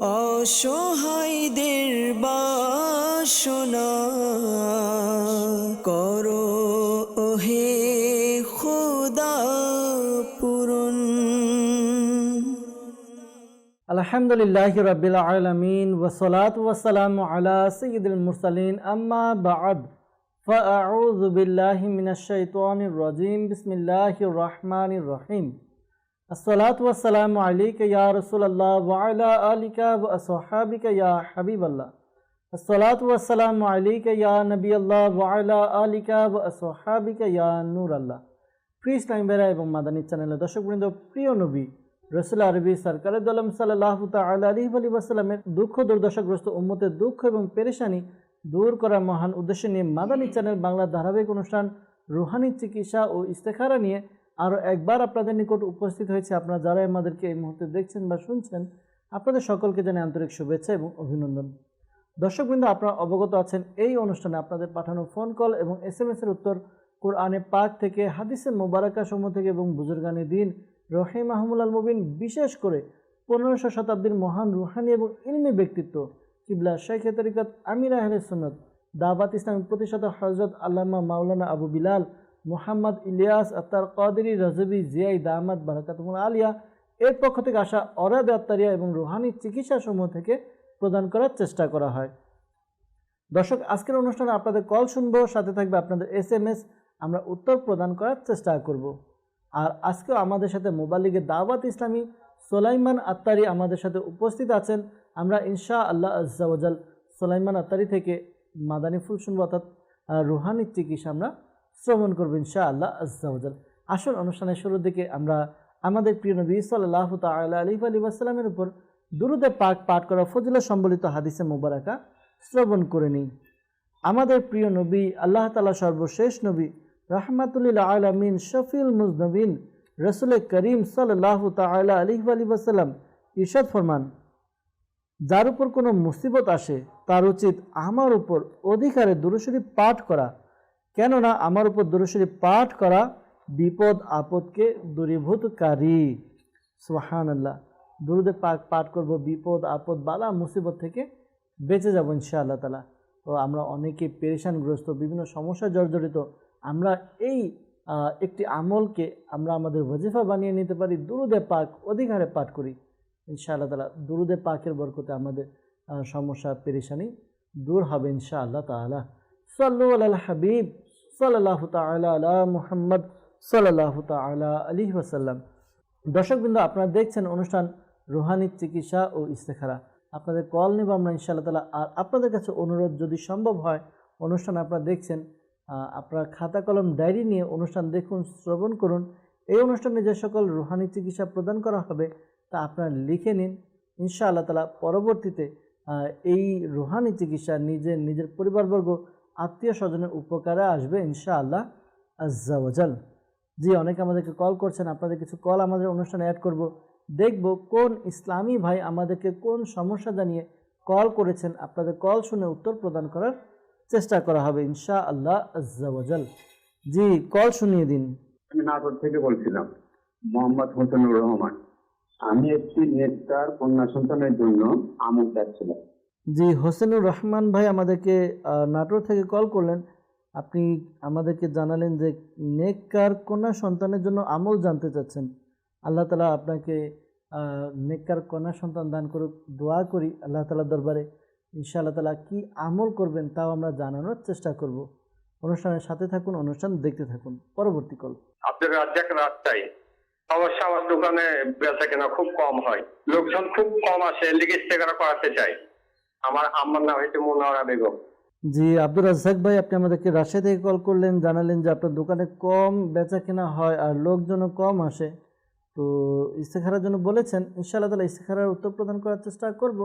অসহায়দের বাসনা করো ওহে খোদা পূরণ। আলহামদুলিল্লাহি রাব্বিল আলামিন ওয়াসসালাতু ওয়াসসালামু আলা সাইয়্যিদিল মুরসালিন আম্মা বা'দ ফাআউযু বিল্লাহি মিনাশ শাইতানির রাজীম বিসমিল্লাহির রহমানির রহিম। আসসালাতু ওয়াসসালামু আলাইকা ইয়া রাসূলুল্লাহ ওয়া আলা আলিকা ওয়া আসহাবিকা ইয়া হাবিবাল্লাহ। আসসালাতু ওয়াসসালামু আলাইকা ইয়া নবিয়াল্লাহ ওয়া আলা আলিকা ওয়া আসহাবিকা ইয়া নূরাল্লাহ। প্রিয় ইসলামী ভাইরা এবং মাদানী চ্যানেলের দর্শকবৃন্দ, প্রিয় নবী রাসূল আরবি সরকারে দোলম সাল্লাল্লাহু তাআলা আলাইহি ওয়াসাল্লামের দুঃখ দুর্দশাগ্রস্ত উম্মতের দুঃখ এবং পেরেশানি দূর করার মহান উদ্দেশ্য নিয়ে মাদানী চ্যানেল বাংলা ধারাবাহিক অনুষ্ঠান রুহানি চিকিৎসা ও ইস্তেখারা নিয়ে আরও একবার আপনাদের নিকট উপস্থিত হয়েছে। আপনারা যারা আমাদেরকে এই মুহূর্তে দেখছেন বা শুনছেন, আপনাদের সকলকে জানাই আন্তরিক শুভেচ্ছা এবং অভিনন্দন। দর্শকবৃন্দ, আপনারা অবগত আছেন এই অনুষ্ঠানে আপনাদের পাঠানো ফোন কল এবং SMS-এর উত্তর কোরআনে পাক থেকে, হাদিসে মোবারকা সমূহ থেকে এবং বুজুর্গানে দিন রহিমাহুমুল মুবিন, বিশেষ করে 1500 শতাব্দীর মহান রুহানি এবং ইলমি ব্যক্তিত্ব কিবলা শাইখে তরিকত আমির আহলে সুন্নাত দাওয়াত ইসলামী প্রতিষ্ঠাতা হযরত আল্লামা মাওলানা আবু বিলাল মুহাম্মদ ইলিয়াস আত্তার কাদেরী রাজবি জিয়াই দামাত বারাকাতুহুল আলিয়া এর পক্ষ থেকে আসা অরাদ আত্তারিয়া এবং রুহানি চিকিৎসা সমূহ থেকে প্রদান করার চেষ্টা করা হয়। দর্শক, আজকের অনুষ্ঠানে আপনাদের কল শুনবো, সাথে থাকবে আপনাদের SMS, আমরা উত্তর প্রদান করার চেষ্টা করব। আর আজকেও আমাদের সাথে মোবালিগে দাওয়াত ইসলামী সোলাইমান আত্তারি আমাদের সাথে উপস্থিত আছেন। আমরা ইনশাআল্লাহ আজ্জা ওয়াজাল সোলাইমান আত্তারি থেকে মাদানী ফুল শুনবো, অর্থাৎ রুহানি চিকিৎসা আমরা শ্রবণ করবো ইনশাআল্লাহ আজ্জা ওয়াজাল। আসল অনুষ্ঠানের শুরুর দিকে আমরা আমাদের প্রিয় নবী সাল্লাল্লাহু তাআলা আলাইহি ওয়াসাল্লামের উপর দুরুদে পাক পাঠ করা ফজিলত সম্বলিত হাদিসে মুবারাকা শ্রবণ করে নিই। আমাদের প্রিয় নবী, আল্লাহ তাআলা সর্বশেষ নবী, রাহমাতুল আলামিন, শফিউল মুজনবিন রাসূল করিম সাল্লাল্লাহু তাআলা আলাইহি ওয়াসাল্লাম ইরশাদ ফরমান, যার উপর কোনো মুসিবত আসে তার উচিত আমার উপর অধিকারে দুরূদ শরীফ পাঠ করা, কেননা আমার উপর দুরূদ শরীফ পাঠ করা বিপদ আপদকে দূরীভূতকারী। সুবহানাল্লাহ। দুরুদে পাক পাঠ করব, বিপদ আপদ বালা মুসিবত থেকে বেঁচে যাব ইনশাআল্লাহ তাআলা। তো আমরা অনেকে পেরেশানগ্রস্ত, বিভিন্ন সমস্যা জর্জরিত। আমরা এই একটি আমলকে আমরা আমাদের ওয়াজিফা বানিয়ে নিতে পারি, দুরুদে পাক অধিকারে পাঠ করি ইনশাআল্লাহ তাআলা। দুরুদে পাকের বরকতে আমাদের সমস্যা পেরেশানি দূর হবে ইনশাআল্লাহ তাআলা। সাল্লু আলাল হাবিব সাল্লাল্লাহু তাআলা আলা মুহাম্মদ সাল্লাল্লাহু তাআলা আলাইহি ওয়াসাল্লাম। দর্শকবৃন্দ, আপনারা দেখছেন অনুষ্ঠান রুহানি চিকিৎসা ও ইস্তেখারা। আপনাদের কল নেব আমরা ইনশাআল্লাহ তাআলা। আর আপনাদের কাছে অনুরোধ, যদি সম্ভব হয়, অনুষ্ঠান আপনারা দেখছেন, আপনার খাতা কলম ডায়েরি নিয়ে অনুষ্ঠান দেখুন, শ্রবণ করুন। এই অনুষ্ঠানে যে সকল রুহানি চিকিৎসা প্রদান করা হবে তা আপনারা লিখে নিন ইনশাআল্লাহ তাআলা। পরবর্তীতে এই রুহানি চিকিৎসা নিজের পরিবারবর্গ, আত্মীয় স্বজনের উপকারে আসবে ইনশাআল্লাহ আজ্জা ওয়াজাল। জি, অনেকে আমাদেরকে কল করছেন, আপনাদের কিছু কল আমাদের অনুষ্ঠানে অ্যাড করব। দেখব কোন ইসলামী ভাই আমাদেরকে কোন সমস্যা জানিয়ে কল করেছেন, আপনাদের কল শুনে উত্তর প্রদান করার চেষ্টা করা হবে ইনশাআল্লাহ আজ্জা ওয়াজাল। জি, কল শুনিয়ে দিন। আমি নাটোর থেকে বলছিলাম, মোহাম্মদ হোসেনুর রহমান। আমি একটি নেককার কন্যা সন্তানের জন্য আমল চাচ্ছিলাম। জি, হোসেনুর রহমান ভাই আমাদেরকে নাটোর থেকে কল করলেন। আপনি আমাদেরকে জানালেন যে নেককার কন্যা সন্তানের জন্য আমল জানতে চাচ্ছেন। আল্লাহ তাআলা আপনাকে নেককার কন্যা সন্তান দান করুক, দোয়া করি আল্লাহ তাআলার দরবারে। ইনশাআল্লাহ তাআলা কি আমল করবেন তাও আমরা জানানোর চেষ্টা করব। অনুষ্ঠানের সাথে থাকুন, অনুষ্ঠান দেখতে থাকুন। পরবর্তী কল। আব্দুর রাজ্জাক রাস্তায় সমস্যা, আমার দোকানে বেচা কেনা খুব কম হয়, লোকজন খুব কম আসে, লিগে ইস্তেখারা করাতে চাই। আমার আম্মার নাম হচ্ছে মুনাওয়ারা বেগম। জি, আব্দুর রাজ্জাক ভাই, আপনি আমাদেরকে রাজশাহী থেকে কল করলেন, জানালেন যে আপনার দোকানে কম বেচা কেনা হয় আর লোকজনও কম আসে, তো ইস্তেখারার জন্য বলেছেন। ইনশাআল্লাহ তাআলা ইস্তেখারার উত্তর প্রদান করার চেষ্টা করব।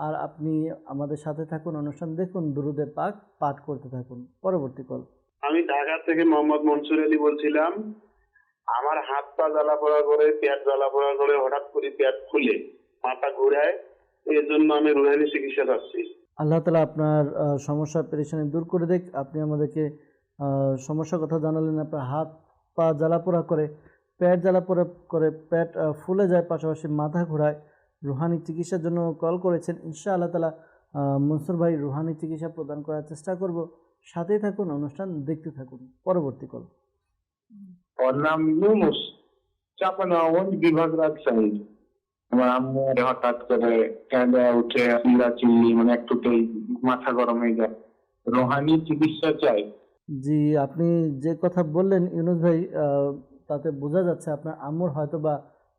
আর আপনি আমাদের সাথে থাকুন, অনুষ্ঠান দেখুন, দুরুদে পাক পাঠ করতে থাকুন। পরবর্তী কল। আমি ঢাকা থেকে মোহাম্মদ মনসুর আলী বলছিলাম। আমার হাত পা জ্বালা পোড়া করে, পেট জ্বালা পোড়া করে, হঠাৎ করে পেট ফুলে মাথা ঘুরায়, এর জন্য আমি রুহানি চিকিৎসা চাচ্ছি। আল্লাহ তাআলা আপনার সমস্যা পেরেশানি দূর করে দেখ। আপনি আমাদেরকে সমস্যার কথা জানালেন, আপনার হাত পা জ্বালা পোড়া করে, পেট জ্বালা পোড়া করে, পেট ফুলে যায়, পাশাপাশি মাথা ঘোরায়। রুহানি চিকিৎসার জন্য কল করেছেন। ইনশাআল্লাহ তাআলা মনসুর ভাই রুহানি চিকিৎসা প্রদান করার চেষ্টা করব। সাথেই থাকুন, অনুষ্ঠান দেখতে থাকুন। পরবর্তী কল। ওর নাম ইউনুস, চাপানাওয়াজ বিভাগ রাজশাহী। আমার আম্মু হঠাৎ করে কাঁদা উঠে চিল্লাচিল্লি, মানে একটুতেই মাথা গরম হয়ে যায়। রোহানি চিকিৎসা চাই। জি, আপনি যে কথা বললেন ইউনুস ভাই, তাতে বোঝা যাচ্ছে আপনার আম্মুর হয়তো বা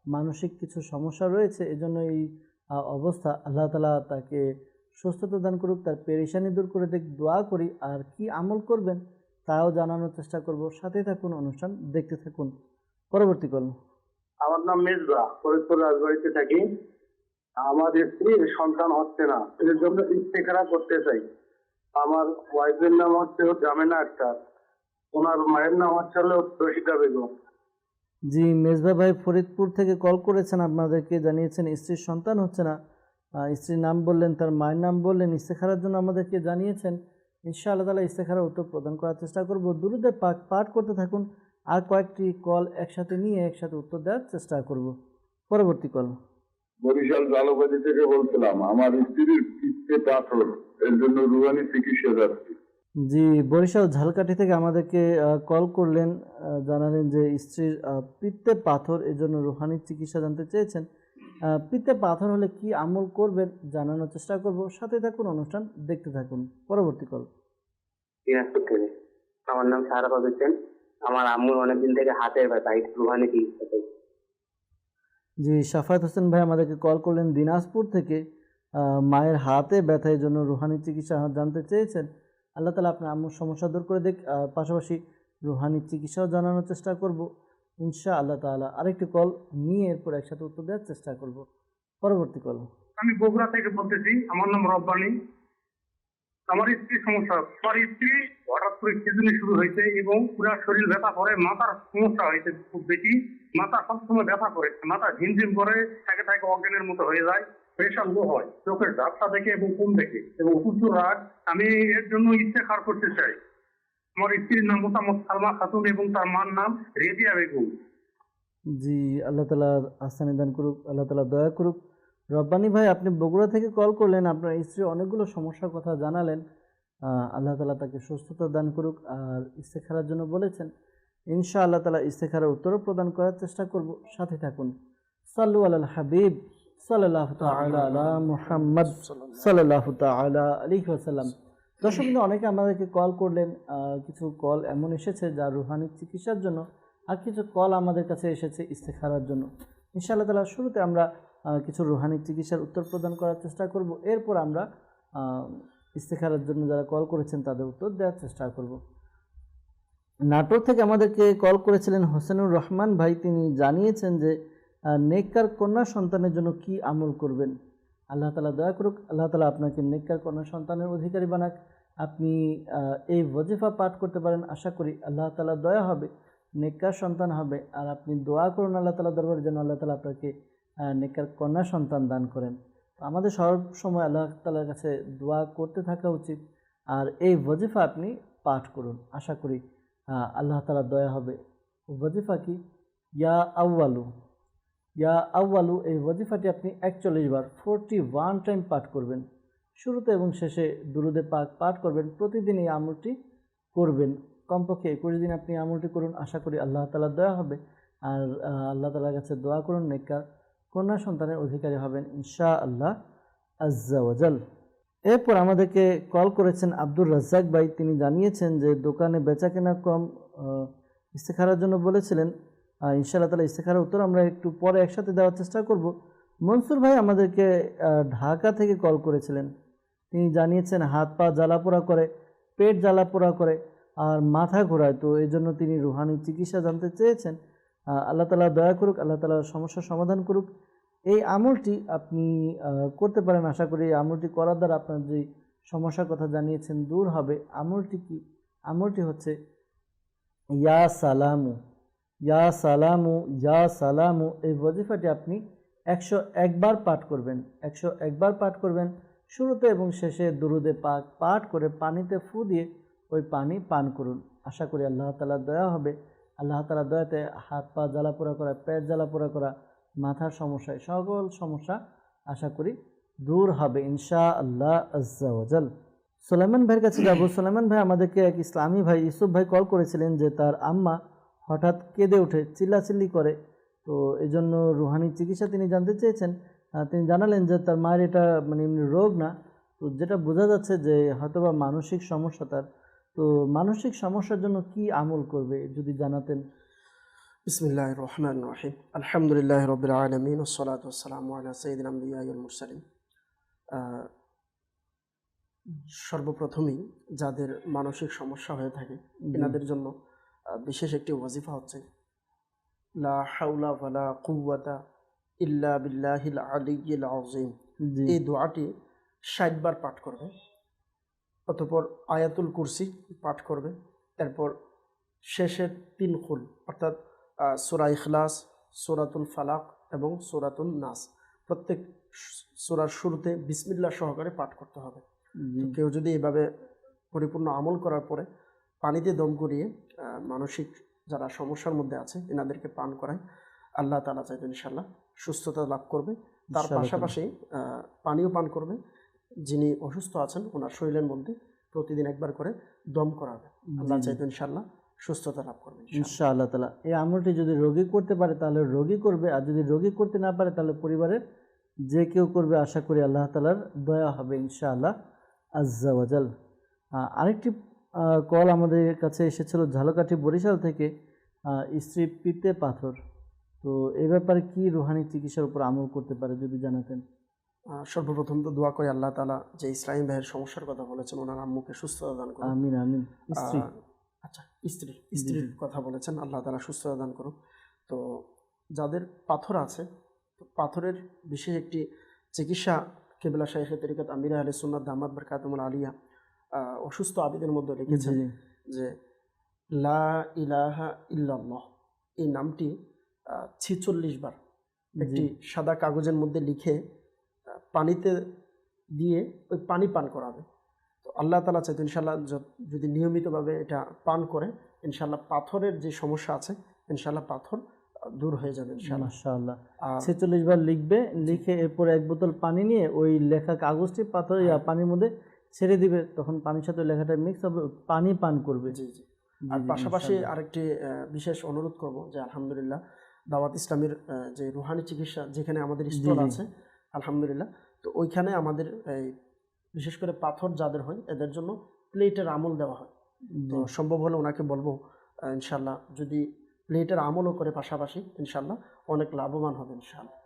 মানসিক কিছু সমস্যা রয়েছে, এজন্য এই অবস্থা। আল্লাহ তাআলা তাকে সুস্থতা দান করুক, তার পেরেশানি দূর করে দেখ, দোয়া করি। আর কি আমল করবেন তাও জানানোর চেষ্টা করব। সাথে থাকুন, অনুষ্ঠান দেখতে থাকুন। পরবর্তী কল। আমার নাম মেজবা, ফরিদপুর রাজবাড়িতে থাকি। আমার স্ত্রীর সন্তান হচ্ছে না, এর জন্য ইস্তেখারা করতে চাই। আমার ওয়াইফের নাম হচ্ছে জামেনা আক্তার, ওনার মায়ের নাম হচ্ছে রশিদা বেগম। জি, মেজবা ভাই ফরিদপুর থেকে কল করেছেন, আপনাদেরকে জানিয়েছেন স্ত্রীর সন্তান হচ্ছে না। স্ত্রীর নাম বললেন, তার মায়ের নাম বললেন, ইস্তেখারার জন্য আমাদেরকে জানিয়েছেন। ইনশাআল্লাহ তাআলা ইস্তেখারার উত্তর প্রদান করার চেষ্টা করব। দুরূদে পাক পাঠ করতে থাকুন, আর কয়েকটি কল একসাথে নিয়ে একসাথে উত্তর দেওয়ার চেষ্টা করব। পরবর্তী কল। বরিশাল জালবাজি থেকে বলছিলাম, আমার স্ত্রীর পিত্তে পাথর, এর জন্য রুহানি চিকিৎসা যাচ্ছি। জি, বরিশাল ঝালকাঠি থেকে আমাদেরকে কল করলেন, জানালেন যে স্ত্রীর পিত্তে পাথর, এর জন্য রুহানি চিকিৎসা জানতে চেয়েছেন। পিত্তে পাথর হলে কি আমল করবেন জানানোর চেষ্টা করব। সাথে থাকুন, অনুষ্ঠান দেখতে থাকুন। পরবর্তী কল। দিনাজপুর থেকে। আমার নাম সাহারা হোসেন। আমার আম্মুর অনেকদিন থেকে হাতের ব্যথা, একটু রুহানি চিকিৎসা চাই। জি, সাফায়েত হোসেন ভাই আমাদেরকে কল করলেন দিনাজপুর থেকে। মায়ের হাতে ব্যথার জন্য রুহানি চিকিৎসা জানতে চেয়েছেন। আল্লাহ তাআলা আপনার আম্মুর সমস্যা দূর করে দেখ, পাশাপাশি রুহানি চিকিৎসাও জানানোর চেষ্টা করব ইনশাআল্লাহ তাআলা। আরেকটি কল নিয়ে এরপর একসাথে উত্তর দেওয়ার চেষ্টা করব। পরবর্তী কল। আমি বগুড়া থেকে বলতেছি, আমার নাম রব্বানি। আমার স্ত্রীর সমস্যা, আমার স্ত্রী হঠাৎ করে খিঁচুনি শুরু হয়েছে এবং পুরা শরীর ব্যথা করে, মাথার সমস্যা হয়েছে খুব বেশি। মাথা সবসময় ব্যথা করে, মাথা ঝিমঝিম করে, থাকে থাকে অজ্ঞানের মতো হয়ে যায়, প্রেশার লো হয় চোখের ঝাপটা দেখে এবং ঘুম দেখে এবং প্রচুর রাগ। আমি এর জন্য ইস্তেখার করতে চাই। আমার স্ত্রীর নাম মোসাম্মদ সালমা খাতুন এবং তার মার নাম রেজিয়া বেগম। জি, আল্লাহ তাআলা আহসানি দান করুক, আল্লাহ তাআলা দয়া করুক। রব্বানি ভাই, আপনি বগুড়া থেকে কল করলেন, আপনার স্ত্রী অনেকগুলো সমস্যার কথা জানালেন। আল্লাহ তাআলা তাকে সুস্থতা দান করুক। আর ইস্তেখারার জন্য বলেছেন, ইনশাআল্লাহ তাআলা ইস্তেখারার উত্তরও প্রদান করার চেষ্টা করব। সাথে থাকুন। সাল্লু আলাল হাবিব সাল্লাল্লাহু তাআলা আলা মুহাম্মদ সাল্লাল্লাহু তাআলা আলাইহি ওয়াসাল্লাম। দর্শক বিন্দু, অনেকে আমাদেরকে কল করলেন। কিছু কল এমন এসেছে যা রুহানি চিকিৎসার জন্য, আর কিছু কল আমাদের কাছে এসেছে ইস্তেখারার জন্য। ইনশাআল্লাহ তাআলা শুরুতে আমরা কিছু রুহানি চিকিৎসার উত্তর প্রদান করার চেষ্টা করব। এরপর আমরা ইস্তেখারার জন্য যারা কল করেছেন তাদের উত্তর দেওয়ার চেষ্টা করব। নাটোর থেকে আমাদেরকে কল করেছিলেন হোসেনুর রহমান ভাই। তিনি জানিয়েছেন যে নেককার কন্যা সন্তানের জন্য কি আমল করবেন। আল্লাহ তাআলা দয়া করুক, আল্লাহ তাআলা আপনাকে নেককার কন্যা সন্তানের অধিকারী বানাক। আপনি এই ওয়াজিফা পাঠ করতে পারেন, আশা করি আল্লাহ তাআলা দয়া হবে, নেককার সন্তান হবে। আর আপনি দোয়া করুন আল্লাহ তাআলা দরবারে যেন আল্লাহ তাআলা আপনাকে নেককার কন্যা সন্তান দান করেন। আমাদের সব সময় আল্লাহ তাআলার কাছে দোয়া করতে থাকা উচিত। আর এই ওয়াজিফা আপনি পাঠ করুন, আশা করি আল্লাহ তাআলা দয়া হবে। ওয়াজিফা কি? ইয়া আউয়ালু, ইয়া আউয়ালু, এই ওয়াজিফাটি আপনি 41 বার 41 টাইম পাঠ করবেন। শুরুতে এবং শেষে দুরুদে পাক পাঠ করবেন। প্রতিদিন এই আমলটি করবেন, কমপক্ষে 21 দিন আপনি আমলটি করুন। আশা করি আল্লাহ তাআলা দয়া হবে। আর আল্লাহ তাআলার কাছে দোয়া করুন, নেককার কন্যা সন্তানের অধিকারী হবেন ইনশাআল্লাহ আজ্জা ওয়াজাল। এরপর আমাদেরকে কল করেছেন আব্দুর রাজ্জাক ভাই। তিনি জানিয়েছেন যে দোকানে বেচা কেনা কম, ইস্তেখারার জন্য বলেছিলেন। ইনশাআল্লাহ তাআলা ইস্তেখারার উত্তর আমরা একটু পরে একসাথে দেওয়ার চেষ্টা করব। মনসুর ভাই আমাদেরকে ঢাকা থেকে কল করেছিলেন। তিনি জানিয়েছেন হাত পা জ্বালাপোড়া করে, পেট জ্বালাপোড়া করে আর মাথা ঘোরায়, তো এই জন্য তিনি রুহানি চিকিৎসা জানতে চেয়েছেন। আল্লাহ তাআলা দয়া করুক, আল্লাহ তাআলা সমস্যার সমাধান করুক। এই আমলটি আপনি করতে পারেন। আশা করি এই আমলটি করার দ্বারা আপনার যে সমস্যার কথা জানিয়েছেন দূর হবে। আমলটি কি? আমলটি হচ্ছে ইয়া সালামু, ইয়া সালামু, ইয়া সালামু। এই ওয়াজিফাটি আপনি 101 বার পাঠ করবেন, 101 বার পাঠ করবেন। শুরুতে এবং শেষে দুরুদে পাক পাঠ করে পানিতে ফু দিয়ে ওই পানি পান করুন। আশা করি আল্লাহ তাআলার দয়া হবে। আল্লাহ তাআলার দয়াতে হাত পা জ্বালাপোড়া করা, পেট জ্বালাপোড়া করা, মাথার সমস্যায় সকল সমস্যা আশা করি দূর হবে ইনশাআল্লাহ আজ্জা ওয়াজাল। সুলাইমান ভাইয়ের কাছে যাব। সুলাইমান ভাই আমাদেরকে এক ইসলামী ভাই ইউসুফ ভাই কল করেছিলেন যে তার আম্মা হঠাৎ কেঁদে ওঠে, চিল্লাচিল্লি করে, তো এই জন্য রুহানি চিকিৎসা তিনি জানতে চেয়েছেন। তিনি জানালেন যে তার মায়ের এটা মানে এমনি রোগ না, তো যেটা বোঝা যাচ্ছে যে হয়তোবা মানসিক সমস্যা তার। তো মানসিক সমস্যার জন্য কি আমল করবে যদি জানাতেন। বিসমিল্লাহির রহমানির রহিম, আলহামদুলিল্লাহি রাব্বিল আলামিন, ওয়াসসালাতু ওয়াসসালামু আলা সাইয়্যিদিল আমবিয়া ওয়াল মুরসালিন। সর্বপ্রথমেই যাদের মানসিক সমস্যা হয়ে থাকে এনাদের জন্য বিশেষ একটি ওয়াজিফা হচ্ছে লা হাওলা ওয়ালা কুওয়াতা ইল্লা বিল্লাহিল আলিয়্যিল আযীম। জি এই দোয়াটি ৬০ বার পাঠ করবে, অতঃপর আয়াতুল কুরসি পাঠ করবে, এরপর শেষের ৩ কুল অর্থাৎ সূরা ইখলাস, সূরাতুল ফালাক এবং সূরাতুন নাস, প্রত্যেক সূরার শুরুতে বিসমিল্লাহ সহকারে পাঠ করতে হবে। জি কেউ যদি এভাবে পরিপূর্ণ আমল করার পরে পানিতে দম করিয়ে মানসিক যারা সমস্যার মধ্যে আছে এনাদেরকে পান করায়, আল্লাহ তাআলা চাইলে ইনশাআল্লাহ সুস্থতা লাভ করবে। তার ইনশাআল্লাহ পাশাপাশি পানিও পান করবে। যিনি অসুস্থ আছেন ওনার শরীরের মধ্যে প্রতিদিন একবার করে দম করাবে, আল্লাহ চাইলে ইনশাআল্লাহ সুস্থতা লাভ করবে ইনশাআল্লাহ তাআলা। এই আমলটি যদি রোগী করতে পারে তাহলে রোগী করবে, আর যদি রোগী করতে না পারে তাহলে পরিবারের যে কেউ করবে। আশা করি আল্লাহ তাআলার দয়া হবে ইনশাআল্লাহ আজ্জা ওয়াজাল। আরেকটি কল আমাদের কাছে এসেছিল ঝালকাঠি বরিশাল থেকে, স্ত্রী পিত্তে পাথর, তো এই ব্যাপারে কি রুহানি চিকিৎসার উপর আমল করতে পারে যদি জানাতেন। সর্বপ্রথম তো দোয়া করি আল্লাহ তাআলা যে ইসলামী ভাইয়ের সমস্যার কথা বলেছেন ওনার আম্মুকে সুস্থতা দান করুন। আমিন আমিন। স্ত্রী আচ্ছা, স্ত্রীর কথা বলেছেন, আল্লাহ তাআলা সুস্থতা দান করুন। তো যাদের পাথর আছে, তো পাথরের বিশেষ একটি চিকিৎসা কেবলা শাইখে তরিকত আমির আহলে সুন্নাত দামাত বারকাতুহুল আলিয়া অসুস্থ আবিদের মধ্যে লিখেছেন জি যে লা ইলাহা ইল্লাল্লাহ এই নামটি ৪৬ বার একটি সাদা কাগজের মধ্যে লিখে পানিতে দিয়ে ওই পানি পান করাবে। তো আল্লাহ তাআলা চাইতে ইনশাআল্লাহ যদি নিয়মিতভাবে এটা পান করে ইনশাআল্লাহ পাথরের যে সমস্যা আছে ইনশাআল্লাহ পাথর দূর হয়ে যাবে ইনশাআল্লাহ। মাশাআল্লাহ। আর ৪৬ বার লিখবে, লিখে এরপর ১ বোতল পানি নিয়ে ওই লেখা কাগজটি পাথর পানির মধ্যে ছেড়ে দিবে, তখন পানির সাথে লেখাটা মিক্স হবে, পানি পান করবে। জি জি। আর পাশাপাশি আরেকটি বিশেষ অনুরোধ করব যে আলহামদুলিল্লাহ দাওয়াত ইসলামের যে রুহানি চিকিৎসা যেখানে আমাদের স্টল আছে আলহামদুলিল্লাহ, তো ওইখানে আমাদের বিশেষ করে পাথর যাদের হয় এদের জন্য প্লেটের আমল দেওয়া হয়। তো সম্ভব হলে ওনাকে বলবো ইনশাআল্লাহ যদি প্লেটের আমলও করে পাশাপাশি ইনশাআল্লাহ অনেক লাভবান হবে ইনশাআল্লাহ।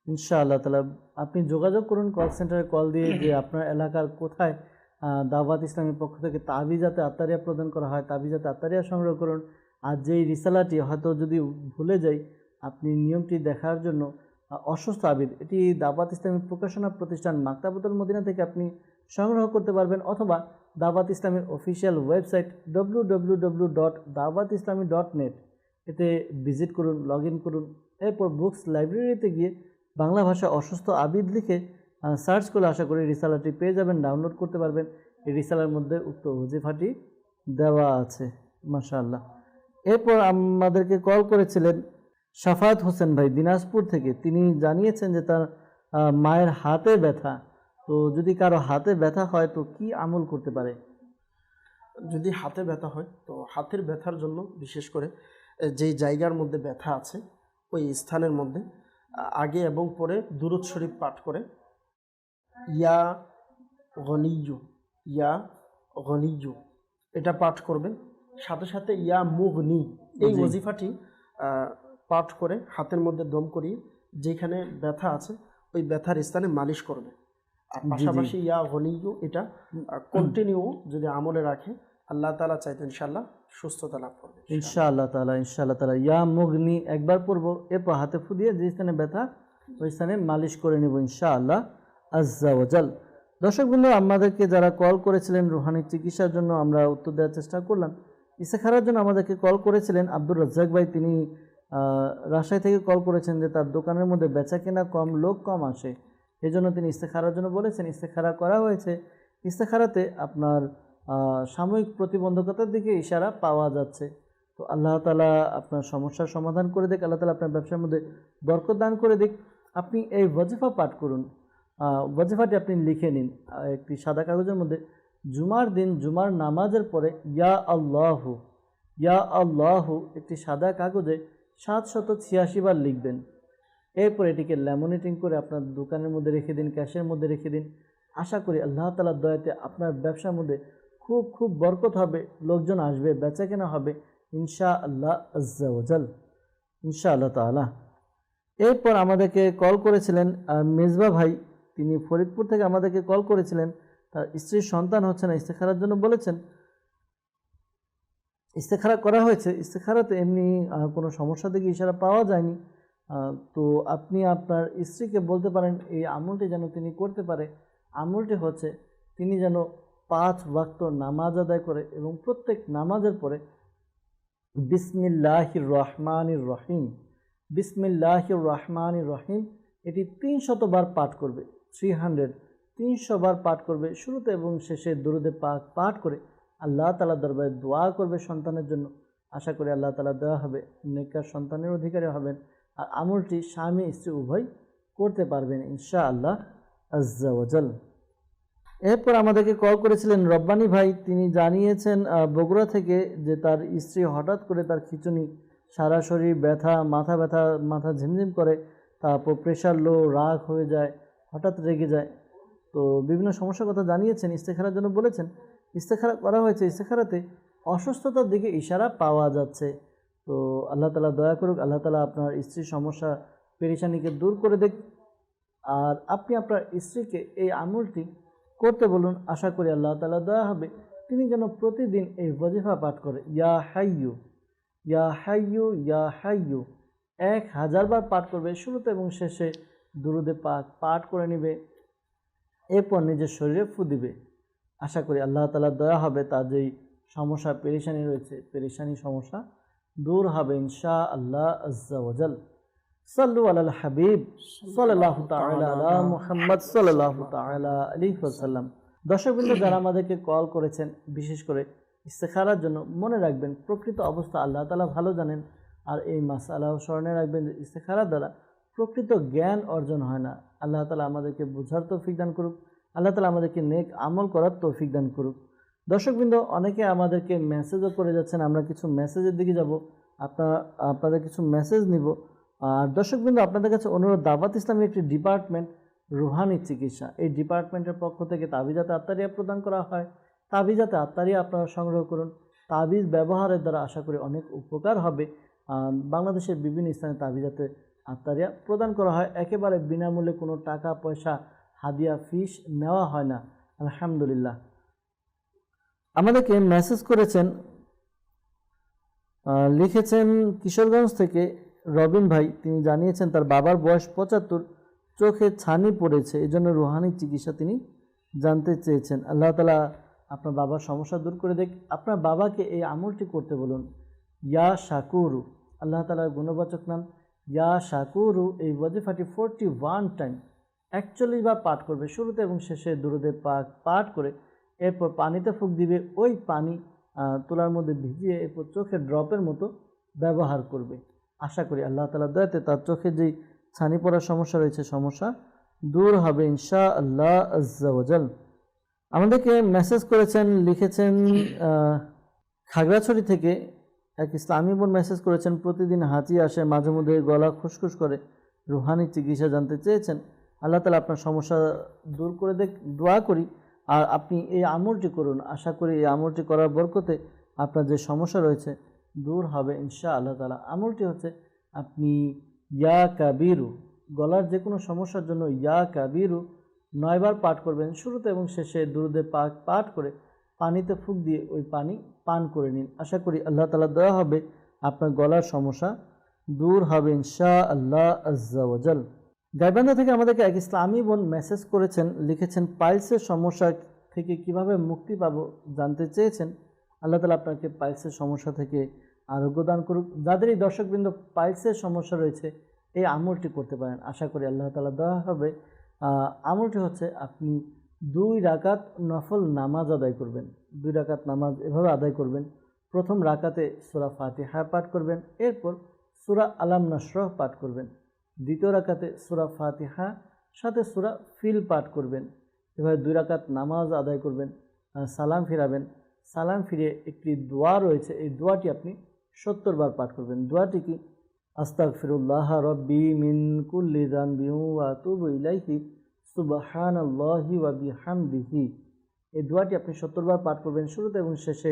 ইনশাআল্লাহ তাআলা আপনি যোগাযোগ করুন কল সেন্টারে কল দিয়ে যে আপনার এলাকার কোথায় দাওয়াত ইসলামের পক্ষ থেকে তাবিজাতে আত্তারিয়া প্রদান করা হয়, তাবিজাতে আত্তারিয়া সংগ্রহ করুন। আর যেই রিসালাটি হয়তো যদি ভুলে যাই, আপনি নিয়মটি দেখার জন্য অসুস্থ আবিদ, এটি দাওয়াত ইসলামী প্রকাশনা প্রতিষ্ঠান মাকতাবুতুল মদিনা থেকে আপনি সংগ্রহ করতে পারবেন, অথবা দাওয়াত ইসলামের অফিসিয়াল ওয়েবসাইট www.dawatislami.net এতে ভিজিট করুন, লগ ইন করুন। এরপর বুকস লাইব্রেরিতে গিয়ে বাংলা ভাষা অসুস্থ আবিদ লিখে সার্চ করলে আশা করি রিসালাটি পেয়ে যাবেন, ডাউনলোড করতে পারবেন। এই রিসালার মধ্যে উক্ত ওজিফাটি দেওয়া আছে। মাশাআল্লাহ। এরপর আমাদেরকে কল করেছিলেন শাফাত হোসেন ভাই দিনাজপুর থেকে। তিনি জানিয়েছেন যে তার মায়ের হাতে ব্যথা, তো যদি কারো হাতে ব্যথা হয় তো কি আমল করতে পারে। যদি হাতে ব্যথা হয় তো হাতের ব্যথার জন্য বিশেষ করে যেই জায়গার মধ্যে ব্যথা আছে ওই স্থানের মধ্যে আগে এবং পরে দুরূদ শরীফ পাঠ করে ইয়া গনিয়্যু ইয়া গনিয়্যু এটা পাঠ করবে, সাথে সাথে ইয়া মুগনি এই ওজিফাটি পাঠ করে হাতের মধ্যে দম করিয়ে যেখানে ব্যথা আছে ওই ব্যথার স্থানে মালিশ করবে। আর পাশাপাশি ইয়া গনিয়্যু এটা কন্টিনিউ যদি আমলে রাখে আল্লাহ তাআলা চাইতে ইনশাআল্লাহ সুস্থতা লাভ করবে ইনশাআল্লাহ তাআলা। ইনশাআল্লাহ তাআলা ইয়া মুগনি একবার পড়ব, এরপর হাতে ফু দিয়ে যে স্থানে ব্যথা ওই স্থানে মালিশ করে নেব ইনশাআল্লাহ আজ্জা ওয়াজাল। দর্শক বন্ধু, আমাদেরকে যারা কল করেছিলেন রুহানি চিকিৎসার জন্য আমরা উত্তর দেওয়ার চেষ্টা করলাম। ইস্তেখারার জন্য আমাদেরকে কল করেছিলেন আব্দুর রাজ্জাক ভাই, তিনি রাজশাহী থেকে কল করেছেন যে তার দোকানের মধ্যে বেচা কেনা কম, লোক কম আসে, এই জন্য তিনি ইস্তেখারার জন্য বলেছেন। ইস্তেখারা করা হয়েছে, ইস্তেখারাতে আপনার সাময়িক প্রতিবন্ধকতার দিকে ইশারা পাওয়া যাচ্ছে। তো আল্লাহ তাআলা আপনার সমস্যার সমাধান করে দিক, আল্লাহ তাআলা আপনার ব্যবসার মধ্যে বরকত দান করে দিক। আপনি এই ওয়াজিফা পাঠ করুন, ওয়াজিফাটি আপনি লিখে নিন একটি সাদা কাগজের মধ্যে। জুমার দিন জুমার নামাজের পরে ইয়া আল্লাহু একটি সাদা কাগজে 786 বার লিখবেন। এরপর এটিকে ল্যামিনেটিং করে আপনার দোকানের মধ্যে রেখে দিন, ক্যাশের মধ্যে রেখে দিন। আশা করি আল্লাহ তাআলার দয়াতে আপনার ব্যবসার মধ্যে খুব খুব বরকত হবে, লোকজন আসবে, বেচাকেনা হবে ইনশাআল্লাহ আজ্জা ওয়াজাল, ইনশাআল্লাহ তাআলা। এরপর আমাদেরকে কল করেছিলেন মেজবা ভাই, তিনি ফরিদপুর থেকে আমাদেরকে কল করেছিলেন। তার স্ত্রীর সন্তান হচ্ছে না, ইস্তেখারার জন্য বলেছেন। ইস্তেখারা করা হয়েছে, ইস্তেখারাতে এমনি কোনো সমস্যা থেকে ইশারা পাওয়া যায়নি। তো আপনি আপনার স্ত্রীকে বলতে পারেন এই আমলটি যেন তিনি করতে পারে। আমলটি হচ্ছে তিনি যেন 5 ওয়াক্ত নামাজ আদায় করে এবং প্রত্যেক নামাজের পরে বিসমিল্লাহির রহমানির রহিম, বিসমিল্লাহির রহমানির রহিম এটি 300 বার পাঠ করবে। 300 বার পাঠ করবে। শুরুতে এবং শেষে দুরুদে পাক পাঠ করে আল্লাহ তাআলার দরবারে দোয়া করবে সন্তানের জন্য। আশা করি আল্লাহ তাআলা দেওয়া হবে, নেককার সন্তানের অধিকারী হবেন। আর আমলটি স্বামী স্ত্রী উভয় করতে পারবেন ইনশাআল্লাহ আজ্জা ওয়াজাল। এরপর আমাদেরকে কল করেছিলেন রব্বানী ভাই, তিনি জানিয়েছেন বগুড়া থেকে যে তার স্ত্রী হঠাৎ করে তার খিঁচুনি, সারা শরীর ব্যথা, মাথা ঝিমঝিম করে, তারপর প্রেশার লো, রাগ হয়ে যায়, হঠাৎ রেগে যায়। তো বিভিন্ন সমস্যার কথা জানিয়েছেন, ইস্তেখারার জন্য বলেছেন। ইস্তেখারা করা হয়েছে, ইস্তেখারাতে অসুস্থতার দিকে ইশারা পাওয়া যাচ্ছে। তো আল্লাহ তাআলা দয়া করুক, আল্লাহ তাআলা আপনার স্ত্রীর সমস্যা পেরেশানিকে দূর করে দেখ। আর আপনি আপনার স্ত্রীকে এই আমলটি করতে বলুন। আশা করি আল্লাহ তাআলা দয়া হবে, তিনি যেন প্রতিদিন এই ওয়াজিফা পাঠ করে ইয়া হাইয়ু ইয়া হাইয়ু ইয়া হাইয়ু 1000 বার পাঠ করবে। শুরুতে এবং শেষে দুরুদে পাক পাঠ করে নেবে, এরপর নিজের শরীরে ফু দিবে। আশা করি আল্লাহ তাআলার দয়া হবে, তার যেই সমস্যা পেরেশানি রয়েছে, পেরেশানি সমস্যা দূর হবে ইনশাআল্লাহ আজ্জা ওয়াজাল। সাল্লু আলাল হাবিব সাল্লাল্লাহু তাআলা আলা মুহাম্মদ সাল্লাল্লাহু তাআলা আলাইহি ওয়াসাল্লাম। দর্শকবৃন্দ, যারা আমাদেরকে কল করেছেন বিশেষ করে ইস্তেখারার জন্য, মনে রাখবেন প্রকৃত অবস্থা আল্লাহ তাআলা ভালো জানেন। আর এই মাসআলাও স্মরণে রাখবেন যে ইস্তেখারার দ্বারা প্রকৃত জ্ঞান অর্জন হয় না। আল্লাহ তাআলা আমাদেরকে বোঝার তৌফিক দান করুক, আল্লাহ তাআলা আমাদেরকে নেক আমল করার তৌফিক দান করুক। দর্শকবৃন্দ, অনেকে আমাদেরকে মেসেজও করে যাচ্ছেন, আমরা কিছু মেসেজের দিকে যাব, আপনাদের কিছু মেসেজ নিব। আর দর্শকবৃন্দ, আপনাদের কাছে অনুরোধ, দাওয়াত ইসলামের একটি ডিপার্টমেন্ট রুহানি চিকিৎসা, এই ডিপার্টমেন্টের পক্ষ থেকে তাবিজাতে আত্মারিয়া প্রদান করা হয়। তাবিজাতে আত্মারিয়া আপনারা সংগ্রহ করুন। তাবিজ ব্যবহারের দ্বারা আশা করি অনেক উপকার হবে। বাংলাদেশের বিভিন্ন স্থানে তাবিজাতে আত্মারিয়া প্রদান করা হয়, একেবারে বিনামূল্যে, কোনো টাকা পয়সা হাদিয়া ফিস নেওয়া হয় না। আলহামদুলিল্লাহ। আমাদেরকে মেসেজ করেছেন, লিখেছেন কিশোরগঞ্জ থেকে রবিন ভাই, তিনি জানিয়েছেন তার বাবার বয়স 75, চোখে ছানি পড়েছে, এই জন্য রুহানি চিকিৎসা তিনি জানতে চেয়েছেন। আল্লাহ তাআলা আপনার বাবার সমস্যা দূর করে দেখ। আপনার বাবাকে এই আমলটি করতে বলুন ইয়া শাকুরু, আল্লাহ তাআলার গুণবাচক নাম ইয়া শাকুরু। এই ওয়াজিফাটি 41 টাইম 41 বার পাঠ করবে। শুরুতে এবং শেষে দুরুদে পাক পাঠ করে এরপর পানিতে ফুঁক দিবে। ওই পানি তুলার মধ্যে ভিজিয়ে এরপর চোখে ড্রপের মতো ব্যবহার করবে। আশা করি আল্লাহ তাআলার দয়াতে তার চোখে যেই ছানি পড়ার সমস্যা রয়েছে, সমস্যা দূর হবে ইনশাআল্লাহ আজ্জা ওয়াজাল। আমাদেরকে মেসেজ করেছেন, লিখেছেন খাগড়াছড়ি থেকে এক ইসলামী বোন মেসেজ করেছেন, প্রতিদিন হাঁচি আসে, মাঝে মধ্যে গলা খুসখুস করে, রুহানি চিকিৎসা জানতে চেয়েছেন। আল্লাহ তাআলা আপনার সমস্যা দূর করে দেখ, দোয়া করি। আর আপনি এই আমলটি করুন, আশা করি এই আমলটি করার বরকতে আপনার যে সমস্যা রয়েছে দূর হবে ইনশাআল্লাহ তাআলা। আমলটি হচ্ছে আপনি ইয়া কাবিরু, গলার যে কোনো সমস্যার জন্য ইয়া কাবিরু 9 বার পাঠ করবেন। শুরুতে এবং শেষে দুরুদে পাক পাঠ করে পানিতে ফুঁক দিয়ে ওই পানি পান করে নিন। আশা করি আল্লাহ তাআলা দয়া হবে, আপনার গলার সমস্যা দূর হবে ইনশাআল্লাহ আজ্জা ওয়াজাল। গাইবান্ধা থেকে আমাদেরকে এক ইসলামী বোন মেসেজ করেছেন, লিখেছেন পাইলসের সমস্যা থেকে কিভাবে মুক্তি পাবো জানতে চেয়েছেন। আল্লাহ তাআলা আপনাকে পাইলসের সমস্যা থেকে আরোগ্য দান করুক। যাদের এই দর্শকবৃন্দ পাইলসের সমস্যা রয়েছে, এই আমলটি করতে পারেন। আশা করি আল্লাহ তাআলা দয়া হবে। আমলটি হচ্ছে আপনি 2 রাকাত নফল নামাজ আদায় করবেন। 2 রাকাত নামাজ এভাবে আদায় করবেন। প্রথম রাকাতে সূরা ফাতিহা পাঠ করবেন, এরপর সূরা আলাম নাশরাহ পাঠ করবেন। দ্বিতীয় রাকাতে সূরা ফাতিহা সাথে সূরা ফিল পাঠ করবেন। এভাবে 2 রাকাত নামাজ আদায় করবেন, সালাম ফিরাবেন। সালাম ফিরে একটি দোয়া রয়েছে, এই দোয়াটি আপনি 70 বার পাঠ করবেন। দোয়াটি কি? আস্তাগফিরুল্লাহ রব্বি মিন কুল্লি যানবিন ওয়া আতুবু ইলাইহি সুবহানাল্লাহি ওয়া বিহামদিহি। এই দোয়াটি আপনি 70 বার পাঠ করবেন। শুরুতে এবং শেষে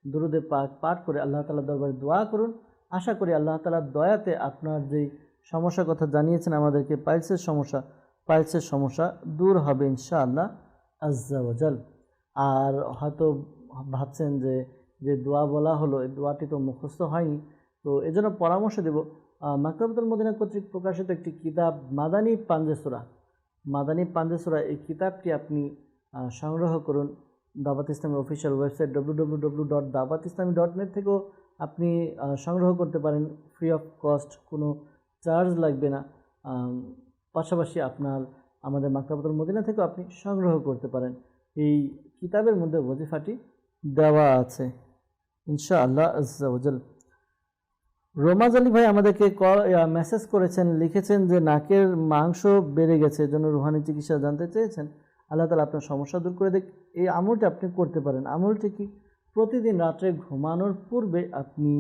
দুরূদে পাক পাঠ করে আল্লাহ তাআলার দরবারে দোয়া করুন। আশা করি আল্লাহ তাআলার দয়াতে আপনার যেই সমস্যার কথা জানিয়েছেন আমাদেরকে, পাইলসের সমস্যা দূর হবে ইনশাআল্লাহ আজ্জা ওয়া জাল। আর হয়তো ভাবছেন যে দোয়া বলা হলো, এই দোয়াটি তো মুখস্থ হয়নি, তো এজন্য পরামর্শ দেব, মাকতাবাতুল মদিনা কর্তৃক প্রকাশিত একটি কিতাব মাদানী পাঞ্জে সূরা, এই কিতাবটি আপনি সংগ্রহ করুন। দাওয়াত ইসলামের অফিসিয়াল ওয়েবসাইট www.dawatislami.net থেকেও আপনি সংগ্রহ করতে পারেন, ফ্রি অফ কস্ট, কোনো চার্জ লাগবে না। পাশাপাশি আমাদের মাকতাবাতুল মদিনা থেকেও আপনি সংগ্রহ করতে পারেন। এই কিতাবের মধ্যে ওজিফাটি দেওয়া আছে ইনশাআল্লাহ আজ্জা ওয়া জাল। রোমাজ আলী ভাই আমাদেরকে মেসেজ করেছেন, লিখেছেন যে নাকের মাংস বেড়ে গেছে, এজন্য রুহানি চিকিৎসা জানতে চেয়েছেন। আল্লাহ তাআলা আপনার সমস্যা দূর করে দেখ। এই আমলটি আপনি করতে পারেন। আমলটি কি? প্রতিদিন রাত্রে ঘুমানোর পূর্বে আপনি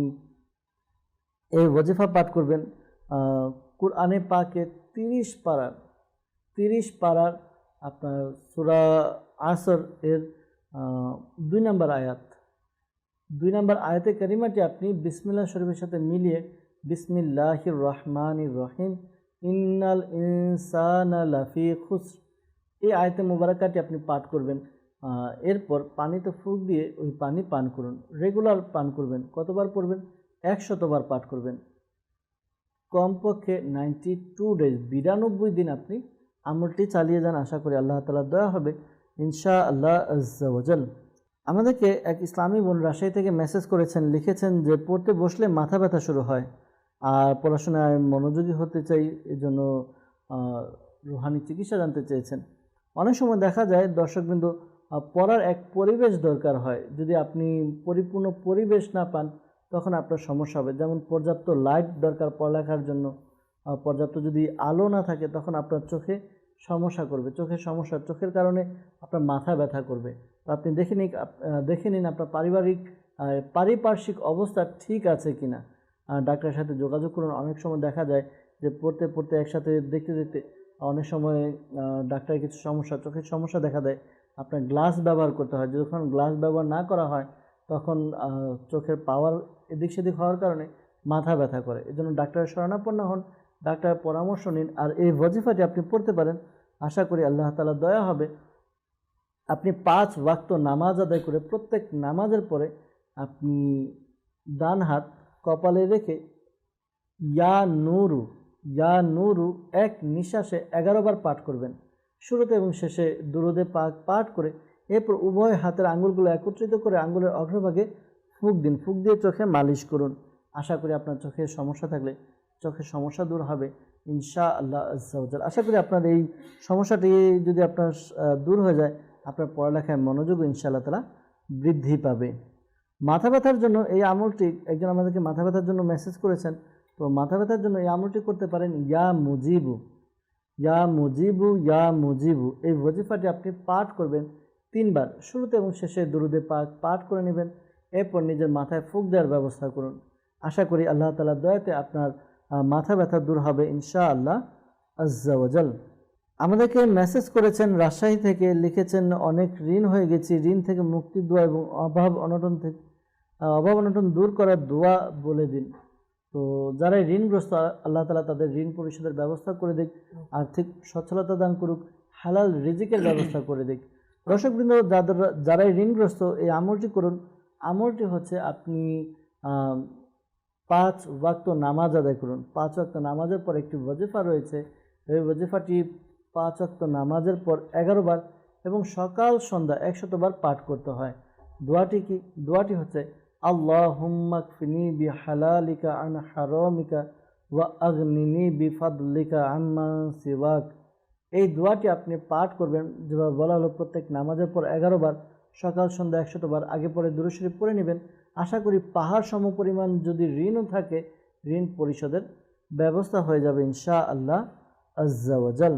এই ওজিফা পাঠ করবেন। কুরআনে পাকে 30 পারার আপনার সূরা আসর এর 2 নম্বর আয়াতে কারিমাটি আপনি বিসমিল্লাহ শরীফের সাথে মিলিয়ে বিসমিল্লাহির রহমানির রহিম ইন্নাল ইনসানা লাফি খুসর, এই আয়াতে মুবারাকাটি আপনি পাঠ করবেন। এরপর পানিতে ফুঁক দিয়ে ওই পানি পান করুন, রেগুলার পান করবেন। কতবার পড়বেন? 100 বার পাঠ করবেন। কমপক্ষে 92 ডেজ, 92 দিন আপনি আমলটি চালিয়ে যান। আশা করি আল্লাহ তাআলার দয়া হবে ইনশাআল্লাহ আজ্জা ওয়া জাল। আমাদেরকে এক ইসলামী বোন রাজশাহী থেকে মেসেজ করেছেন, লিখেছেন যে পড়তে বসলে মাথা ব্যথা শুরু হয়, আর পড়াশোনায় মনোযোগী হতে চাই, এজন্য রুহানি চিকিৎসা জানতে চেয়েছেন। অনেক সময় দেখা যায় দর্শকবৃন্দ, পড়ার এক পরিবেশ দরকার হয়। যদি আপনি পরিপূর্ণ পরিবেশ না পান তখন আপনার সমস্যা হবে। যেমন পর্যাপ্ত লাইট দরকার পড়ালেখার জন্য, পর্যাপ্ত যদি আলো না থাকে তখন আপনার চোখে সমস্যা করবে, চোখের কারণে আপনার মাথা ব্যথা করবে। তো আপনি দেখে নিন আপনার পারিপার্শ্বিক অবস্থা ঠিক আছে কিনা, ডাক্তারের সাথে যোগাযোগ করুন। অনেক সময় দেখা যায় যে পড়তে একসাথে দেখতে অনেক সময় ডাক্তারের কিছু চোখের সমস্যা দেখা দেয়, আপনার গ্লাস ব্যবহার করতে হয়। যখন গ্লাস ব্যবহার না করা হয় তখন চোখের পাওয়ার এদিক সেদিক হওয়ার কারণে মাথা ব্যথা করে। এজন্য ডাক্তারের শরণাপন্ন হন, ডাক্তারের পরামর্শ নিন, আর এই ওয়াজিফাটি আপনি পড়তে পারেন। আশা করি আল্লাহ তাআলা দয়া হবে। আপনি 5 ওয়াক্ত নামাজ আদায় করে প্রত্যেক নামাজের পরে আপনি ডান হাত কপালে রেখে ইয়া নূরু এক নিঃশ্বাসে 11 বার পাঠ করবেন। শুরুতে এবং শেষে দুরূদে পাক পাঠ করে এরপর উভয় হাতের আঙ্গুলগুলো একত্রিত করে আঙ্গুলের অগ্রভাগে ফুঁক দিন, ফুঁক দিয়ে চোখে মালিশ করুন। আশা করি আপনার চোখের সমস্যা থাকলে চোখের সমস্যা দূর হবে ইনশাআল্লাহ আজ্জা ওয়া জাল। আশা করি আপনার এই সমস্যাটি যদি আপনার দূর হয়ে যায়, আপনার পড়ালেখায় মনোযোগ ইনশাআল্লাহ তাআলা বৃদ্ধি পাবে। মাথা ব্যথার জন্য এই আমলটি, একজন আমাদেরকে মাথা ব্যথার জন্য মেসেজ করেছেন, তো মাথা ব্যথার জন্য এই আমলটি করতে পারেন। ইয়া মুজিবু এই ওয়াজিফাটি আপনি পাঠ করবেন 3 বার। শুরুতে এবং শেষে দুরূদে পাক পাঠ করে নেবেন, এরপর নিজের মাথায় ফুঁক দেওয়ার ব্যবস্থা করুন। আশা করি আল্লাহ তাআলার দয়াতে আপনার মাথা ব্যথা দূর হবে ইনশাআল্লাহ আজ্জা ওয়া জাল। আমাদেরকে মেসেজ করেছেন রাজশাহী থেকে, লিখেছেন অনেক ঋণ হয়ে গেছি, ঋণ থেকে মুক্তির দোয়া এবং অভাব অনটন দূর করার দোয়া বলে দিন। তো যারা ঋণগ্রস্ত, আল্লাহ তাআলা তাদের ঋণ পরিশোধের ব্যবস্থা করে দিক, আর্থিক সচ্ছলতা দান করুক, হালাল রিজিকের ব্যবস্থা করে দিক। দর্শকবৃন্দ, যারা ঋণগ্রস্ত এই আমলটি করুন। আমলটি হচ্ছে আপনি 5 ওয়াক্ত নামাজ আদায় করুন। 5 ওয়াক্ত নামাজের পর একটি ওয়াজিফা রয়েছে, এই ওয়াজিফাটি 5 ওয়াক্ত নামাজের পর 11 বার এবং সকাল সন্ধ্যা 100 বার পাঠ করতে হয়। দোয়াটি কি? দোয়াটি হচ্ছে আল্লাহুম্মা কফিনি বিহালালিকা আন হারামিকা ওয়া আগনিনি বিফাদলিকা আম্মা সিওয়াক। এই দোয়াটি আপনি পাঠ করবেন, যেভাবে বলা হলো, প্রত্যেক নামাজের পর 11 বার, সকাল সন্ধ্যা 100 বার। আগে পরে দুরূদ শরীফ পড়ে নেবেন। আশা করি পাহাড় সমপরিমাণ যদি ঋণও থাকে, ঋণ পরিশোধের ব্যবস্থা হয়ে যাবে ইনশাআল্লাহ আজ্জা ওয়া জাল।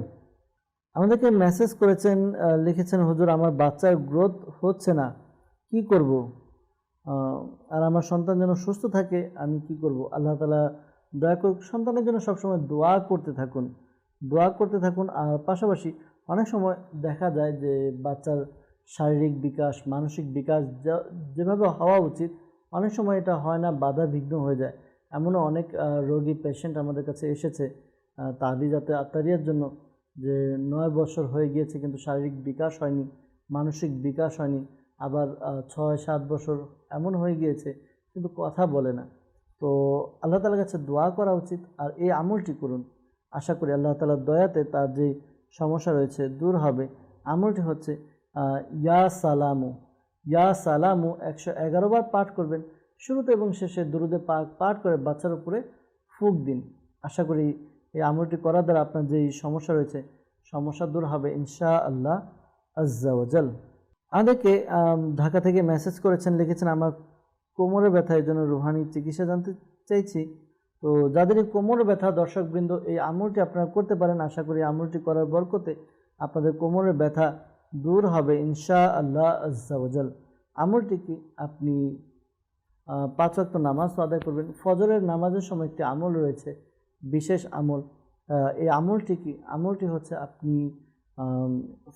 আমাদেরকে মেসেজ করেছেন, লিখেছেন, হুজুর আমার বাচ্চার গ্রোথ হচ্ছে না, কি করব? আর আমার সন্তান যেন সুস্থ থাকে, আমি কি করব? আল্লাহ তাআলা দয়া করে সন্তানের জন্য সবসময় দোয়া করতে থাকুন, দোয়া করতে থাকুন। আর পাশাপাশি অনেক সময় দেখা যায় যে বাচ্চার শারীরিক বিকাশ, মানসিক বিকাশ যেভাবে হওয়া উচিত অনেক সময় এটা হয় না, বাধা বিঘ্ন হয়ে যায়। এমনও অনেক রোগী পেশেন্ট আমাদের কাছে এসেছে তাবিজাতে আত্মারিয়ার জন্য, যে 9 বছর হয়ে গিয়েছে কিন্তু শারীরিক বিকাশ হয়নি, মানসিক বিকাশ হয়নি, আবার 6-7 বছর এমন হয়ে গিয়েছে কিন্তু কথা বলে না। তো আল্লাহ তাআলার কাছে দোয়া করা উচিত আর এই আমলটি করুন। আশা করি আল্লাহ তাআলার দয়াতে তার যে সমস্যা রয়েছে দূর হবে। আমলটি হচ্ছে ইয়া সালামু, ইয়া সালামু 111 বার পাঠ করবেন। শুরুতে এবং শেষে দুরুদে পাক পাঠ করে বাচ্চার উপরে ফুঁক দিন। আশা করি এই আমলটি করার দ্বারা আপনার যেই সমস্যা রয়েছে সমস্যা দূর হবে ইনশাআল্লাহ আজ্জা ওয়াজাল। আমাদেরকে ঢাকা থেকে মেসেজ করেছেন, লিখেছেন আমার কোমরে ব্যথা, এর জন্য রুহানি চিকিৎসা জানতে চাইছি। তো যাদের এই কোমরে ব্যথা দর্শকবৃন্দ, এই আমলটি আপনারা করতে পারেন। আশা করি আমলটি করার বরকতে আপনাদের কোমরের ব্যথা দূর হবে ইনশাআল্লাহ আজ্জা ওয়াজাল। আমলটি কি, আপনি 5 ওয়াক্ত নামাজ আদায় করবেন। ফজরের নামাজের সময় একটি আমল রয়েছে, বিশেষ আমল। এই আমলটি কি, আমলটি হচ্ছে আপনি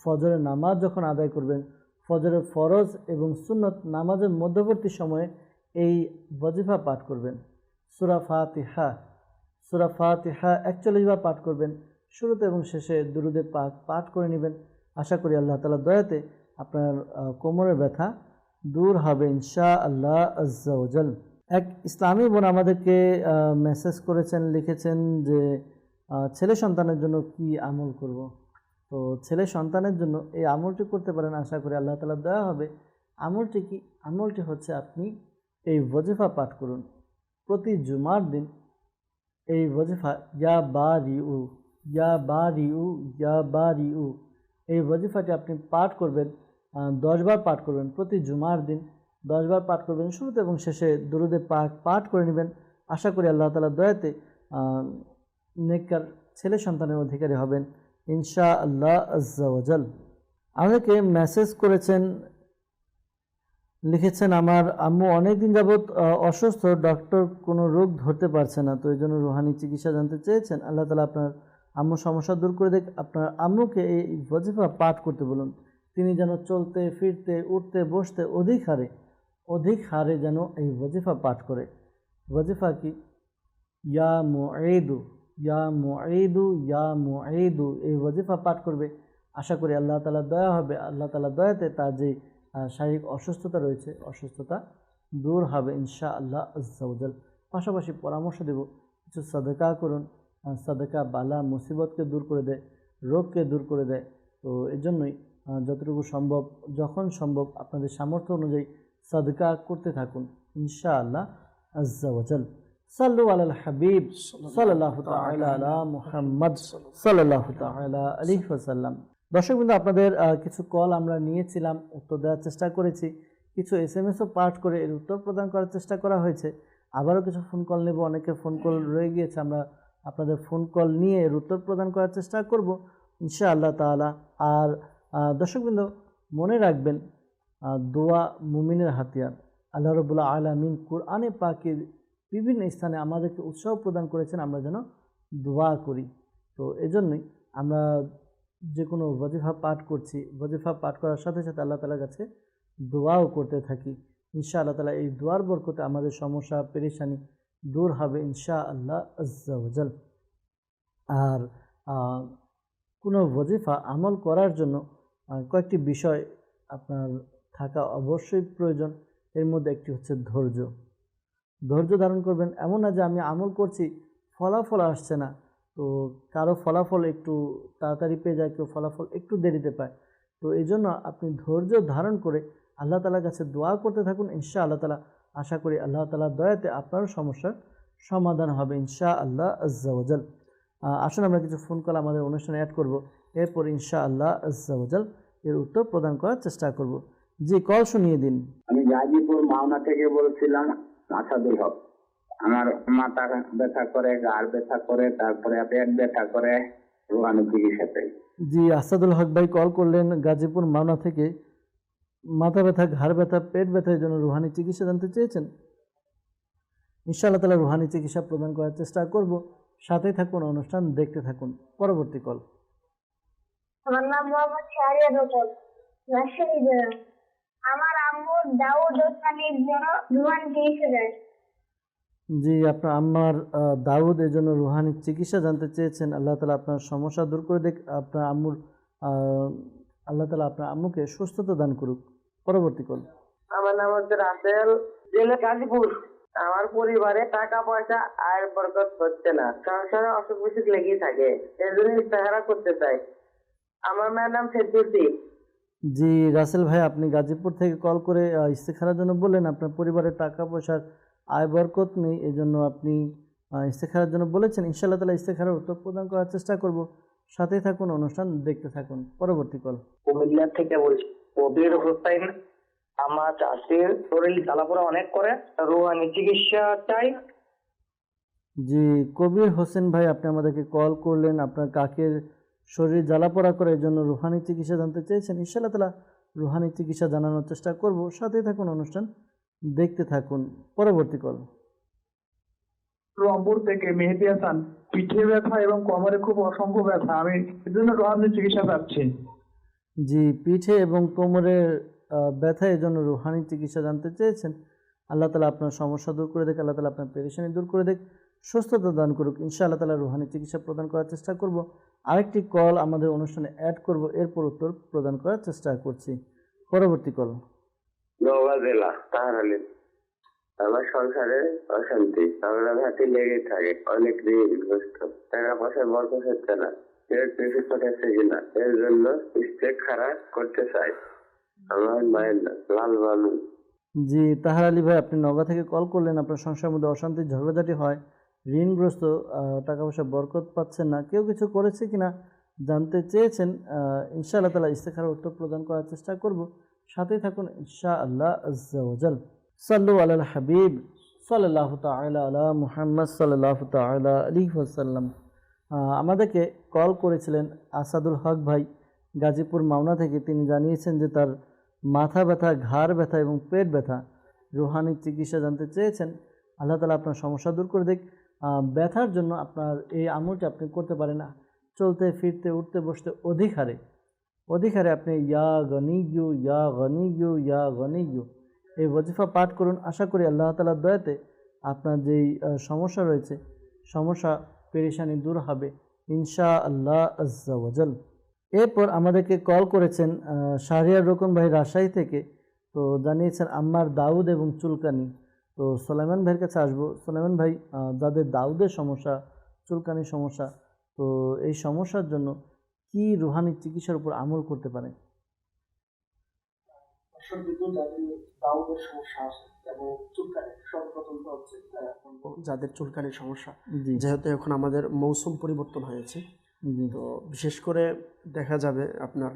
ফজরের নামাজ যখন আদায় করবেন, ফজরের ফরজ এবং সুন্নত নামাজের মধ্যবর্তী সময়ে এই ওয়াজিফা পাঠ করবেন। সূরা ফাতিহা, সূরা ফাতিহা 41 বার পাঠ করবেন। শুরুতে এবং শেষে দুরুদে পাক পাঠ করে নেবেন। আশা করি আল্লাহ তাআলার দয়াতে আপনার কোমরের ব্যথা দূর হবে ইনশাআল্লাহ আজ্জা ওয়াজাল। এক ইসলামী বোন আমাদেরকে মেসেজ করেছেন, লিখেছেন যে ছেলে সন্তানের জন্য কি আমল করব। তো ছেলে সন্তানের জন্য এই আমলটি করতে পারেন। আশা করি আল্লাহ তাআলার দয়া হবে। আমলটি কি, আমলটি হচ্ছে আপনি এই ওয়াজিফা পাঠ করুন প্রতি জুমার দিন। এই ওয়াজিফা ইয়া বারিউ, ইয়া বারিউ, ইয়া বারিউ, এই ওয়াজিফাটি আপনি পাঠ করবেন, 10 বার পাঠ করবেন প্রতি জুমার দিন, 10 বার পাঠ করবেন। শুরুতে এবং শেষে দুরুদে পাক পাঠ করে নেবেন। আশা করি আল্লাহ তাআলার দয়াতে নেককার ছেলে সন্তানের অধিকারী হবেন ইনশাআল্লাহ আজ্জা ওয়াজাল। আমাদেরকে মেসেজ করেছেন, লিখেছেন আমার আম্মু অনেক দিন যাবৎ অসুস্থ, ডক্টর কোনো রোগ ধরতে পারছে না, তো এই জন্য রুহানি চিকিৎসা জানতে চেয়েছেন। আল্লাহ তাআলা আপনার আম্মুর সমস্যা দূর করে দেখ। আপনার আম্মুকে এই ওয়াজিফা পাঠ করতে বলুন, তিনি যেন চলতে ফিরতে উঠতে বসতে অধিক হারে যেন এই ওয়াজিফা পাঠ করে। ওয়াজিফা কি, ইয়া মুঈদু, ইয়া মুঈদু, ইয়া মুঈদু, এই ওয়াজিফা পাঠ করবে। আশা করি আল্লাহ তাআলার দয়া হবে। আল্লাহ তাআলার দয়াতে তার যে শারীরিক অসুস্থতা রয়েছে অসুস্থতা দূর হবে ইনশাআল্লাহ আজ্জা ওয়াজাল। পাশাপাশি পরামর্শ দেব, কিছু সাদকা করুন। সাদকা বালা মুসিবতকে দূর করে দেয়, রোগকে দূর করে দেয়। তো এই জন্যই যতটুকু সম্ভব, যখন সম্ভব আপনাদের সামর্থ্য অনুযায়ী সাদকা করতে থাকুন ইনশাআল্লাহ আজ্জা ওয়াজাল। সাল্লু আলাল হাবিব সাল্লাল্লাহু তাআলা আলা মুহাম্মদ সাল্লাল্লাহু তাআলা আলাইহি ওয়াসাল্লাম। দর্শকবৃন্দ, আপনাদের কিছু কল আমরা নিয়েছিলাম, উত্তর দেওয়ার চেষ্টা করেছি। কিছু এসএমএসও পাঠ করে এর উত্তর প্রদান করার চেষ্টা করা হয়েছে। আবারও কিছু ফোন কল নেব, অনেকের ফোন কল রয়ে গিয়েছে। আমরা আপনাদের ফোন কল নিয়ে এর উত্তর প্রদান করার চেষ্টা করব ইনশাআল্লাহ তাআলা। আর দর্শকবৃন্দ, মনে রাখবেন দোয়া মুমিনের হাতিয়ার। আল্লাহ রাব্বুল আলামিন কুরআনে পাকের বিভিন্ন স্থানে আমাদেরকে উৎসাহ প্রদান করেছেন আমরা যেন দোয়া করি। তো এজন্যই আমরা যে কোনো ওয়াজিফা পাঠ করছি, ওয়াজিফা পাঠ করার সাথে সাথে আল্লাহ তাআলার কাছে দোয়াও করতে থাকি। ইনশাআল্লাহ তাআলা এই দোয়ার বরকতে আমাদের সমস্যা পেরেশানি দূর হবে ইনশাআল্লাহ আজ্জা ওয়াজাল। আর কোনো ওয়াজিফা আমল করার জন্য কয়েকটি বিষয় আপনার থাকা অবশ্যই প্রয়োজন। এর মধ্যে একটি হচ্ছে ধৈর্য। ধৈর্য ধারণ করবেন। এমন না যে আমি আমল করছি ফলাফল আসছে না, তো কারো ফলাফল একটু তাড়াতাড়ি পেয়ে যায়, কেউ ফলাফল একটু দেরিতে পায়। তো এই জন্য আপনি ধৈর্য ধারণ করে আল্লাহ তাআলার কাছে দোয়া করতে থাকুন ইনশাআল্লাহ তাআলা। আশা করি আল্লাহ তাআলার দয়াতে আপনার সমস্যার সমাধান হবে ইনশাআল্লাহ আজ্জা ওয়াজাল। আসুন আমরা কিছু ফোন কল আমাদের অনুষ্ঠানে অ্যাড করব, এরপর ইনশাআল্লাহ আজ্জা ওয়াজাল এর উত্তর প্রদান করার চেষ্টা করব। জি, কল শুনিয়ে দিন। আমি গাজীপুর মাওনা থেকে বলছিলাম, আসাদুল হক। আমার মাথা ব্যথা করে, ঘাড় ব্যথা করে, তারপরে পেট ব্যথা করে, রুহানি চিকিৎসা চাই। জি, আসাদুল হক ভাই কল করলেন গাজীপুর মাওনা থেকে। মাথা ব্যথা, ঘাড় ব্যথা, পেট ব্যথার জন্য রুহানি চিকিৎসা জানতে চেয়েছেন। ইনশাআল্লাহ তাআলা রুহানি চিকিৎসা প্রদান করার চেষ্টা করব। সাথেই থাকুন, অনুষ্ঠান দেখতে থাকুন। পরবর্তী কল। আমার নাম মোহাম্মদ শাহরিয়ার হোসেন, রাজশাহী জেলা। আমার আম্মুর দাউদ ও সানির জন্য রুহানি চিকিৎসা দেয়। জি, আপনার আম্মার দাউদ এর জন্য রুহানি চিকিৎসা জানতে চেয়েছেন। আল্লাহ তাআলা আপনার সমস্যা দূর করে দেখ, আপনার আম্মুর আল্লাহ তাআলা আপনার আম্মুকে সুস্থতা দান করুক। পরবর্তী কল। আমার নাম হচ্ছে রাসেল, জেলা গাজীপুর। আমার পরিবারে টাকা পয়সা আয় বরকত হচ্ছে না, সংসারে অসুখ বিসুখ লেগেই থাকে, এই জন্য ইস্তেখারা করতে চাই। আমার মায়ের নাম ফেরদৌসী। জি রাসেল ভাই, আপনি গাজীপুর থেকে কল করে ইস্তেখারার জন্য বললেন আপনার পরিবারের টাকা পয়সার আয় বরকত নেই, এই জন্য আপনি ইস্তেখারার জন্য বলেছেন। ইনশাআল্লাহ তাআলা ইস্তেখারার উত্তর প্রদান করার চেষ্টা করব। সাথেই থাকুন, অনুষ্ঠান দেখতে থাকুন। পরবর্তী কল। কুমিল্লা থেকে বলছি, কবির হোসেন। আমার চাষির শরীর জ্বালাপোড়া অনেক করে, রুহানি চিকিৎসা চাই। জি কবির হোসেন ভাই, আপনি আমাদেরকে কল করলেন, আপনার কাকের শরীর জ্বালাপোড়া করে এই জন্য রুহানি চিকিৎসা জানতে চেয়েছেন। ইনশাআল্লাহ তাআলা রুহানি চিকিৎসা জানানোর চেষ্টা করব। সাথেই থাকুন, অনুষ্ঠান দেখতে থাকুন। পরবর্তী কল। রংপুর থেকে মেহেদি হাসান, পিঠে ব্যথা এবং কোমরে খুব অসংখ্য ব্যথা, আমি এর জন্য রুহানি চিকিৎসা পাচ্ছি। জি, পিঠে এবং কোমরের ব্যথা এর জন্য রুহানি চিকিৎসা জানতে চেয়েছেন। আল্লাহ তাআলা আপনার সমস্যা দূর করে দেখ, আল্লাহ তাআলা আপনার পেরেশানি দূর করে দেখ, সুস্থতা দান করুক। ইনশাআল্লাহ তাআলা রুহানি চিকিৎসা প্রদান করার চেষ্টা করব। আরেকটি কল আমাদের অনুষ্ঠানে অ্যাড করব, এরপর উত্তর প্রদান করার চেষ্টা করছি। পরবর্তী কল। নওগাঁ জেলা তাহারালি। আমার সংসারে অশান্তি, ঝগড়া ঘাটি লেগে থাকে, অনেক ঋণগ্রস্ত, টাকা পয়সা বরকত হচ্ছে না, এর বেশি পাঠাচ্ছে কিনা, এর জন্য ইস্তেখারা করতে চাই। আমার মায়ের নাম লাল বানু। জি তাহার আলী ভাই, আপনি নওগাঁ থেকে কল করলেন, আপনার সংসারের মধ্যে অশান্তি ঝগড়াঝাটি হয়, ঋণগ্রস্ত, টাকা পয়সা বরকত পাচ্ছেন না, কেউ কিছু করেছে কিনা জানতে চেয়েছেন। ইনশাআল্লাহ তাআলা ইস্তেখারার উত্তর প্রদান করার চেষ্টা করব। সাথেই থাকুন ইনশাআল্লাহ আজ্জা ওয়া জাল। সাল্লু আলাল হাবিব সাল্লাল্লাহু তাআলা আলা মুহাম্মদ সাল্লাল্লাহু তাআলা আলাইহি ওয়াসাল্লাম। আমাদেরকে কল করেছিলেন আসাদুল হক ভাই গাজীপুর মাওনা থেকে। তিনি জানিয়েছেন যে তার মাথা ব্যথা, ঘাড় ব্যথা এবং পেট ব্যথা, রুহানি চিকিৎসা জানতে চেয়েছেন। আল্লাহ তাআলা আপনার সমস্যা দূর করে দেখ। ব্যথার জন্য আপনার এই আমলটি আপনি করতে পারেন না, চলতে ফিরতে উঠতে বসতে অধিকারে আপনি ইয়া গনিয়্যু ইয়া গনিয়্যু ইয়া গনিয়্যু এই ওয়াজিফা পাঠ করুন। আশা করি আল্লাহ তাআলার দয়াতে আপনার যেই সমস্যা রয়েছে, সমস্যা পেরেশানি দূর হবে ইনশাআল্লাহ আজ্জা ওয়া জাল। এরপর আমাদেরকে কল করেছেন শাহরিয়ার রোকন ভাই রাজশাহী থেকে। তো জানিয়েছেন আম্মার দাউদ এবং চুলকানি। তো সুলাইমান ভাইয়ের কাছে আসবো। সুলাইমান ভাই, যাদের দাউদের সমস্যা, চুলকানির সমস্যা, তো এই সমস্যার জন্য কি রুহানি চিকিৎসার উপর আমল করতে পারে? দাউদের সমস্যা আছে এবং চুলকানি, সর্বপ্রথম তো হচ্ছে যাদের চুলকানির সমস্যা, যেহেতু এখন আমাদের মৌসুম পরিবর্তন হয়েছে, তো বিশেষ করে দেখা যাবে আপনার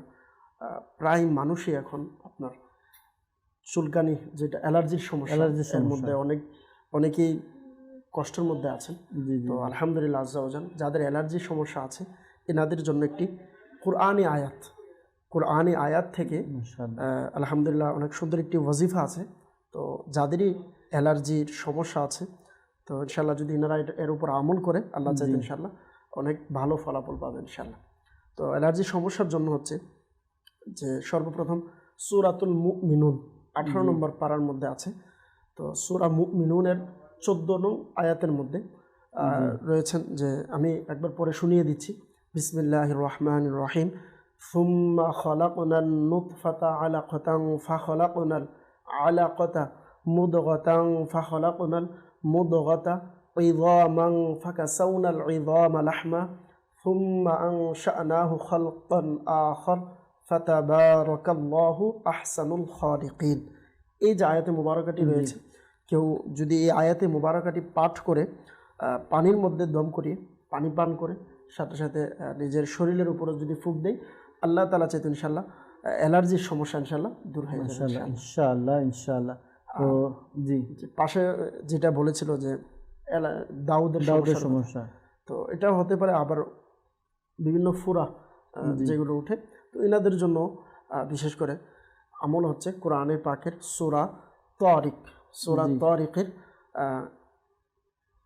প্রায় মানুষই এখন আপনার চুলকানি, যেটা অ্যালার্জির সমস্যা, এর মধ্যে অনেকেই কষ্টের মধ্যে আছেন। তো আলহামদুলিল্লাহ আজ্জা ওয়া জাল, যাদের অ্যালার্জির সমস্যা আছে এনাদের জন্য একটি কোরআনি আয়াত থেকে আলহামদুলিল্লাহ অনেক সুন্দর একটি ওয়াজিফা আছে। তো যাদেরই অ্যালার্জির সমস্যা আছে, তো ইনশাল্লাহ যদি এনারা এর উপর আমল করে, আল্লাহ চাইতে ইনশাল্লাহ অনেক ভালো ফলাফল পাবে ইনশাল্লাহ। তো অ্যালার্জির সমস্যার জন্য হচ্ছে যে সর্বপ্রথম সূরাতুল মুমিনুন 18 নম্বর পারার মধ্যে আছে। তো সূরা মুমিনুনের 14 নং আয়াতের মধ্যে রয়েছেন, যে আমি একবার পরে শুনিয়ে দিচ্ছি। বিসমিল্লাহির রহমানির রহিম। সুম্মা খালাকনান নুতফাতা আলাকাতান ফাখালাকনাল আলাকাতা মুদগাতান ফাখালাকনাল মুদগাতা ইযামান ফাকাসাউনাল ইযামা লাহমা সুম্মা আনশানাহু খালকান আখার ফাতাবারাকাল্লাহু আহসানুল খালিকিন। এই যে আয়াতে মুবারাকাটি রয়েছে, কেউ যদি এই আয়াতে মুবারাকাটি পাঠ করে পানির মধ্যে দম করিয়ে পানি পান করে সাথে সাথে নিজের শরীরের উপরে যদি ফুঁক দেয়, আল্লাহ তাআলা চাইতে ইনশাআল্লাহ অ্যালার্জির সমস্যা ইনশাআল্লাহ দূর হয়ে যাবে ইনশাআল্লাহ। তো জি, পাশে যেটা বলেছিল যে দাউদের সমস্যা, তো এটাও হতে পারে। আবার বিভিন্ন ফুরা, যেগুলো উঠে। তো এনাদের জন্য বিশেষ করে আমল হচ্ছে কোরআনে পাকের সূরা তারিকের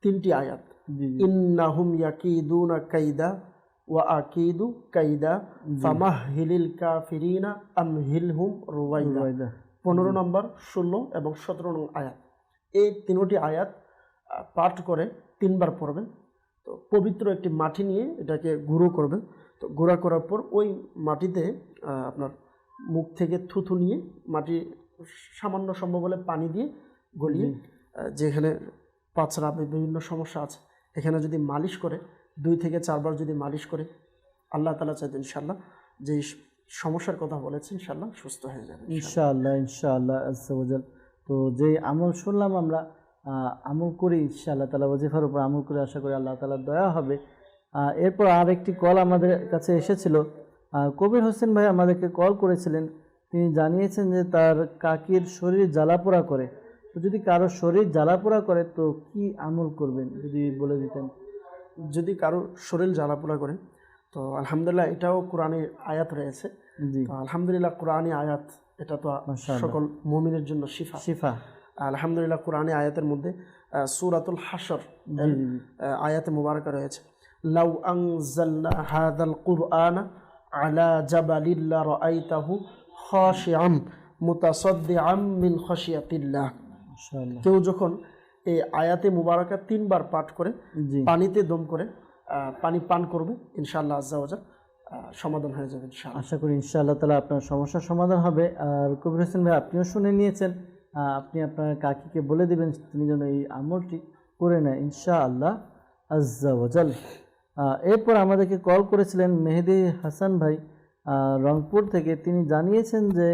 3টি আয়াত, ইন্নাহুম ইয়াকিদুনা কাইদা ওয়া আকিদু কাইদা ফামাহহিলিল কাফিরিনা আমহিলহুম রুওয়াইদা, 15 নম্বর, 16 এবং 17 নম্বর আয়াত। এই 3টি আয়াত পাঠ করে 3বার পড়বেন। তো পবিত্র একটি মাটি নিয়ে এটাকে গুঁড়ো করবেন। তো গুঁড়া করার পর ওই মাটিতে আপনার মুখ থেকে থুথু নিয়ে মাটি সামান্য সম্ভব হলে পানি দিয়ে গলিয়ে যেখানে পাছড়া বিভিন্ন সমস্যা আছে এখানে যদি মালিশ করে 2 থেকে 4 বার যদি মালিশ করে, আল্লাহ তাআলা চাইতেন ইনশাআল্লাহ যে সমস্যার কথা বলেছেন ইনশাআল্লাহ সুস্থ হয়ে যাবে ইনশাআল্লাহ আজ্জা ওয়াজাল। তো যে আমল শুনলাম আমরা আমল করি ইনশাআল্লাহ তাআলা, ওয়াজিফার উপর আমল করে আশা করি আল্লাহ তাআলার দয়া হবে। এরপর আরেকটি কল আমাদের কাছে এসেছিল। কবির হোসেন ভাই আমাদেরকে কল করেছিলেন। তিনি জানিয়েছেন যে তার কাকির শরীর জ্বালাপোড়া করে। তো যদি কারো শরীর জ্বালাপোড়া করে তো কি আমল করবেন যদি বলে দিতেন। যদি কারো শরীর জ্বালাপোড়া করে তো আলহামদুলিল্লাহ এটাও কোরআনে আয়াত রয়েছে। তো আলহামদুলিল্লাহ কোরআনে আয়াত এটা তো সকল মুমিনের জন্য শিফা। আলহামদুলিল্লাহ কোরআনে আয়াতের মধ্যে সূরাতুল হাশর আয়াতে মুবারাকা রয়েছে, লাউ আনজালনা হাযাল কুরআনা আলা জাবালিন লা রাআইতাহু খাশিআন মুতাসাদ্দিআন মিন খাশিয়াতিল্লাহ। কেউ যখন এই আয়াতে মুবারাকা 3বার পাঠ করে পানিতে দম করে পানি পান করবে ইনশাআল্লাহ আজ্জা ওয়াজাল সমাধান হয়ে যাবে ইনশাআল্লাহ। আশা করি ইনশাআল্লাহ তাআলা আপনার সমস্যার সমাধান হবে। আর কবির হোসেন ভাই আপনিও শুনে নিয়েছেন, আপনি আপনার কাকিকে বলে দিবেন তিনি যেন এই আমলটি করে নেয় ইনশাআল্লাহ আজ্জা ওয়াজাল। এরপর আমাদেরকে কল করেছিলেন মেহেদি হাসান ভাই রংপুর থেকে। তিনি জানিয়েছেন যে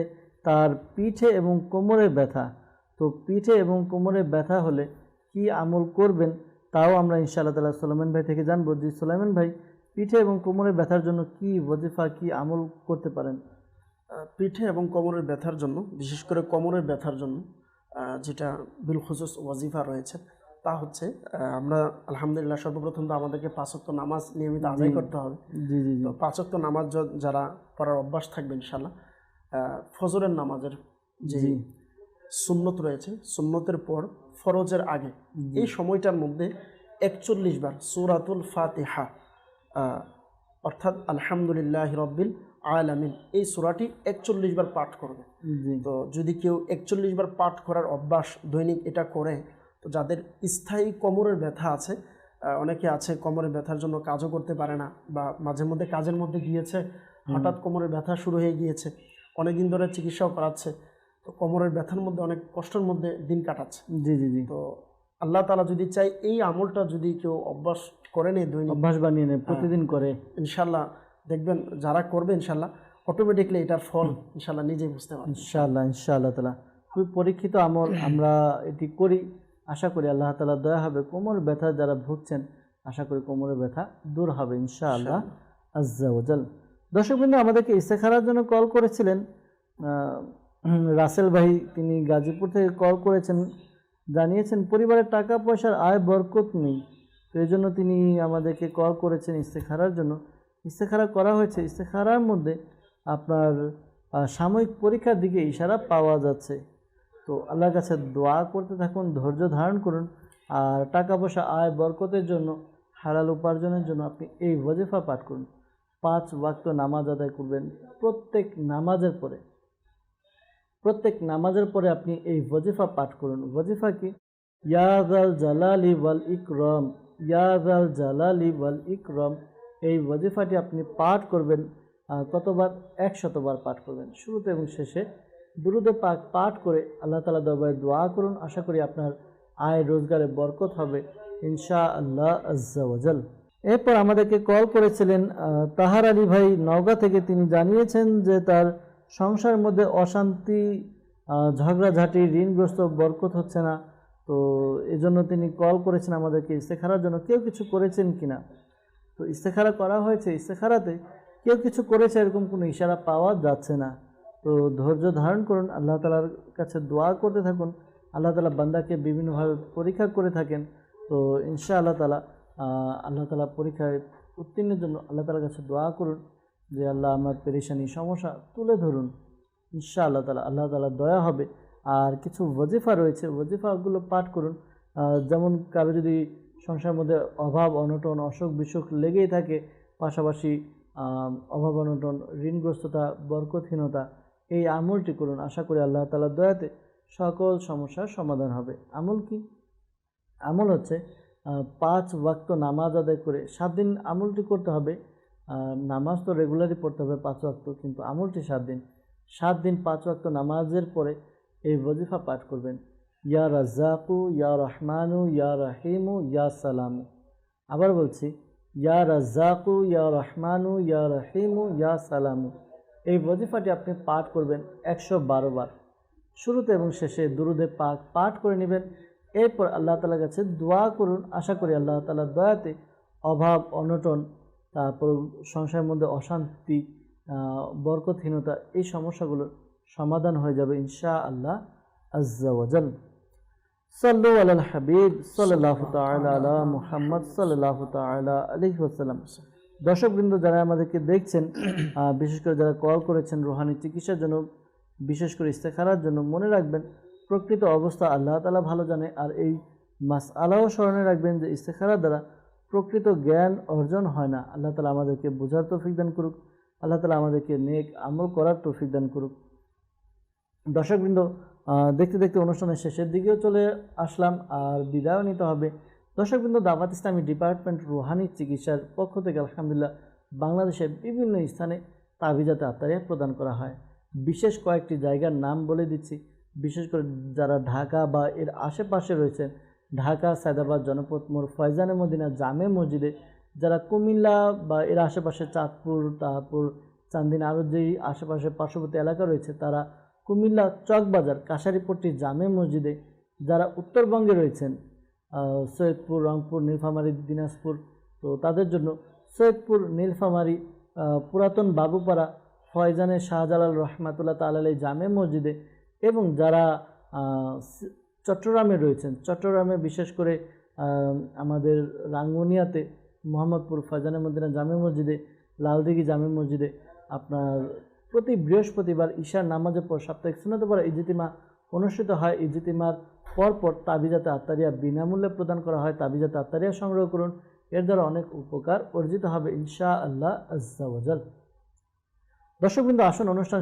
তার পিঠে এবং কোমরে ব্যথা। তো পিঠে এবং কোমরে ব্যথা হলে কি আমল করবেন তাও আমরা ইনশাআল্লাহ তাআলা সুলাইমান ভাই থেকে জানবো। জি সুলাইমান ভাই, পিঠে এবং কোমরে ব্যথার জন্য কি ওয়াজিফা কি আমল করতে পারেন? পিঠে এবং কোমরের ব্যথার জন্য, বিশেষ করে কোমরের ব্যথার জন্য যেটা বিল খুসুস ওয়াজিফা রয়েছে তা হচ্ছে আমরা আলহামদুলিল্লাহ সর্বপ্রথম তো আমাদেরকে 5 ওয়াক্ত নামাজ নিয়মিত আদায় করতে হবে। তো 5 ওয়াক্ত নামাজ যারা পড়ার অভ্যাস থাকবে ইনশাআল্লাহ, ফজরের নামাজের যে সুন্নত রয়েছে সুন্নতের পর ফরজের আগে এই সময়টার মধ্যে 41 বার সূরাতুল ফাতিহা অর্থাৎ আলহামদুলিল্লাহি রাব্বিল আলামিন এই সূরাটি 41 বার পাঠ করবে। তো যদি কেউ 41 বার পাঠ করার অভ্যাস দৈনিক এটা করে, তো যাদের স্থায়ী কোমরের ব্যথা আছে, অনেকে আছে কোমরের ব্যথার জন্য কাজও করতে পারে না বা মাঝে মধ্যে কাজের মধ্যে গিয়েছে হঠাৎ কোমরের ব্যথা শুরু হয়ে গিয়েছে, অনেকদিন ধরে চিকিৎসাও করাচ্ছে, তো কোমরের ব্যথার মধ্যে অনেক কষ্টের মধ্যে দিন কাটাচ্ছে। তো আল্লাহ তাআলা যদি চাই এই আমলটা যদি কেউ অভ্যাস করে নেয়, দৈনিক অভ্যাস বানিয়ে নেয়, প্রতিদিন করে, ইনশাআল্লাহ দেখবেন যারা করবে ইনশাআল্লাহ অটোমেটিকলি এটার ফল ইনশাআল্লাহ নিজেই বুঝতে পারবে ইনশাআল্লাহ তাআলা। খুব পরীক্ষিত আমল, আমরা এটি করি, আশা করি আল্লাহ তাআলা দয়া হবে। কোমর ব্যথা যারা ভুগছেন আশা করি কোমরের ব্যথা দূর হবে ইনশাআল্লাহ আজ্জা ওয়াজাল। দর্শকবৃন্দ আমাদেরকে ইস্তেখারার জন্য কল করেছিলেন রাসেল ভাই, তিনি গাজীপুর থেকে কল করেছেন, জানিয়েছেন পরিবারের টাকা পয়সার আয় বরকত নেই। তো এই জন্য তিনি আমাদেরকে কল করেছেন ইস্তেখারার জন্য। ইস্তেখারা করা হয়েছে, ইস্তেখারার মধ্যে আপনার সাময়িক পরীক্ষার দিকে ইশারা পাওয়া যাচ্ছে। তো আল্লাহর কাছে দোয়া করতে থাকুন, ধৈর্য ধারণ করুন, আর টাকা পয়সা আয় বরকতের জন্য, হালাল উপার্জনের জন্য আপনি এই ওয়াজিফা পাঠ করুন। 5 ওয়াক্ত নামাজ আদায় করবেন, প্রত্যেক নামাজের পরে আপনি এই ওয়াজিফা পাঠ করুন। ওয়াজিফা কি? ইয়া যাল জালালি ওয়াল ইকরাম, ইয়া যাল জালালি ওয়াল ইকরাম। এই ওয়াজিফাটি আপনি পাঠ করবেন কতবার? 100 বার পাঠ করবেন। শুরুতে এবং শেষে দুরূদে পাক পাঠ করে আল্লাহ তাআলা দরবারে দোয়া করুন। আশা করি আপনার আয় রোজগারে বরকত হবে ইনশাআল্লাহ আজ্জা ওয়াজাল। এরপর আমাদেরকে কল করেছিলেন তাহার আলী ভাই নওগাঁ থেকে। তিনি জানিয়েছেন যে তার সংসারের মধ্যে অশান্তি, ঝগড়াঝাঁটি, ঋণগ্রস্ত, বরকত হচ্ছে না। তো এজন্য তিনি কল করেছেন আমাদেরকে ইস্তেখারার জন্য। কেউ কিছু করেছেন কিনা? তো ইস্তেখারা করা হয়েছে, ইস্তেখারাতে কেউ কিছু করেছে এরকম কোনো ইশারা পাওয়া যাচ্ছে না। তো ধৈর্য ধারণ করুন, আল্লাহ তাআলার কাছে দোয়া করতে থাকুন। আল্লাহ তাআলা বান্দাকে বিভিন্নভাবে পরীক্ষা করে থাকেন। তো ইনশাআল্লাহ তাআলা পরীক্ষায় উত্তীর্ণের জন্য আল্লাহ তাআলার কাছে দোয়া করুন যে আল্লাহ আমার পেরেশানি সমস্যা তুলে ধরুন, ইনশাআল্লাহ তাআলা আল্লাহ তাআলার দয়া হবে। আর কিছু ওয়াজিফা রয়েছে, ওয়াজিফাগুলো পাঠ করুন। যেমন কারো যদি সংসারের মধ্যে অভাব অনটন অসুখ বিসুখ লেগেই থাকে, পাশাপাশি অভাব অনটন ঋণগ্রস্ততা বরকতহীনতা, এই আমলটি করুন। আশা করি আল্লাহ তাআলার দয়াতে সকল সমস্যার সমাধান হবে। আমল কি? আমল হচ্ছে 5 ওয়াক্ত নামাজ আদায় করে 7 দিন আমলটি করতে হবে। নামাজ তো রেগুলারই পড়তে হবে 5 ওয়াক্ত, কিন্তু আমলটি 7 দিন 5 ওয়াক্ত নামাজের পরে এই ওয়াজিফা পাঠ করবেন। ইয়া রাজ্জাকু ইয়া রহমানু ইয়া রাহিমু ইয়া সালামু। আবার বলছি, ইয়া রাজ্জাকু ইয়া রহমানু ইয়া রাহিমু ইয়া সালামু। এই ওয়াজিফাটি আপনি পাঠ করবেন 112 বার। শুরুতে এবং শেষে দুরুদে পাক পাঠ করে নেবেন। এরপর আল্লাহ তাআলার কাছে দোয়া করুন। আশা করি আল্লাহ তাআলার দয়াতে অভাব অনটন, তারপর সংসারের মধ্যে অশান্তি বরকতহীনতা, এই সমস্যাগুলোর সমাধান হয়ে যাবে ইনশাআল্লাহ আজ্জা ওয়া জাল। সাল্লু আলাল হাবিব সাল্লাল্লাহু তাআলা আলা মুহাম্মদ সাল্লাল্লাহু তাআলা আলাইহি ওয়াসাল্লাম। দর্শকবৃন্দ যারা আমাদেরকে দেখছেন, বিশেষ করে যারা কল করেছেন রুহানি চিকিৎসার জন্য, বিশেষ করে ইস্তেখারার জন্য, মনে রাখবেন প্রকৃত অবস্থা আল্লাহ তাআলা ভালো জানে। আর এই মাসআলাও স্মরণে রাখবেন যে ইস্তেখারার দ্বারা প্রকৃত জ্ঞান অর্জন হয় না। আল্লাহ তাআলা আমাদেরকে বোঝার তৌফিক দান করুক, আল্লাহ তাআলা আমাদেরকে নেক আমল করার তৌফিক দান করুক। দর্শকবৃন্দ, দেখতে দেখতে অনুষ্ঠানের শেষের দিকেও চলে আসলাম, আর বিদায়ও নিতে হবে। দর্শকবৃন্দ, দাওয়াত ইসলামী ডিপার্টমেন্ট রুহানি চিকিৎসার পক্ষ থেকে আলহামদুলিল্লাহ বাংলাদেশের বিভিন্ন স্থানে তাবিজাতে আত্মারিয়া প্রদান করা হয়। বিশেষ কয়েকটি জায়গার নাম বলে দিচ্ছি। বিশেষ করে যারা ঢাকা বা এর আশেপাশে রয়েছেন, ঢাকা, সায়দাবাদ, জনপদ মোড়, ফয়জানে মদিনা, জামে মসজিদে, যারা কুমিল্লা বা এর আশেপাশে চাঁদপুর, তারপর চান্দিন, আরও যেই আশেপাশে পার্শ্ববর্তী এলাকা রয়েছে, তারা কুমিল্লা চকবাজার কাশারিপট্টি জামে মসজিদে, যারা উত্তরবঙ্গে রয়েছেন সৈয়দপুর, রংপুর, নীলফামারী, দিনাজপুর, তো তাদের জন্য সৈয়দপুর, নীলফামারী, পুরাতন বাবুপাড়া, ফয়জানে শাহজালাল রহমাতুল্লাহ তাআলা আলাইহি জামে মসজিদে, এবং যারা চট্টগ্রামে রয়েছেন, চট্টগ্রামে বিশেষ করে আমাদের রাঙ্গুনিয়াতে মোহাম্মদপুর ফয়জানে মদিনা জামে মসজিদে, লালদিঘি জামে মসজিদে আপনার প্রতি বৃহস্পতিবার ঈশার নামাজের পর সাপ্তাহিক সুন্নাতে পড়া ইজতিমা অনুষ্ঠিত হয়। ইজতিমার পরপর তাবিজাতে আত্মারিয়া বিনামূল্যে প্রদান করা হয়। তাবিজাতে আত্মারিয়া সংগ্রহ করুন, এর দ্বারা অনেক উপকার অর্জিত হবে ইনশাআল্লাহ আজ্জা ওয়া জাল। দর্শকবৃন্দ, আসুন অনুষ্ঠান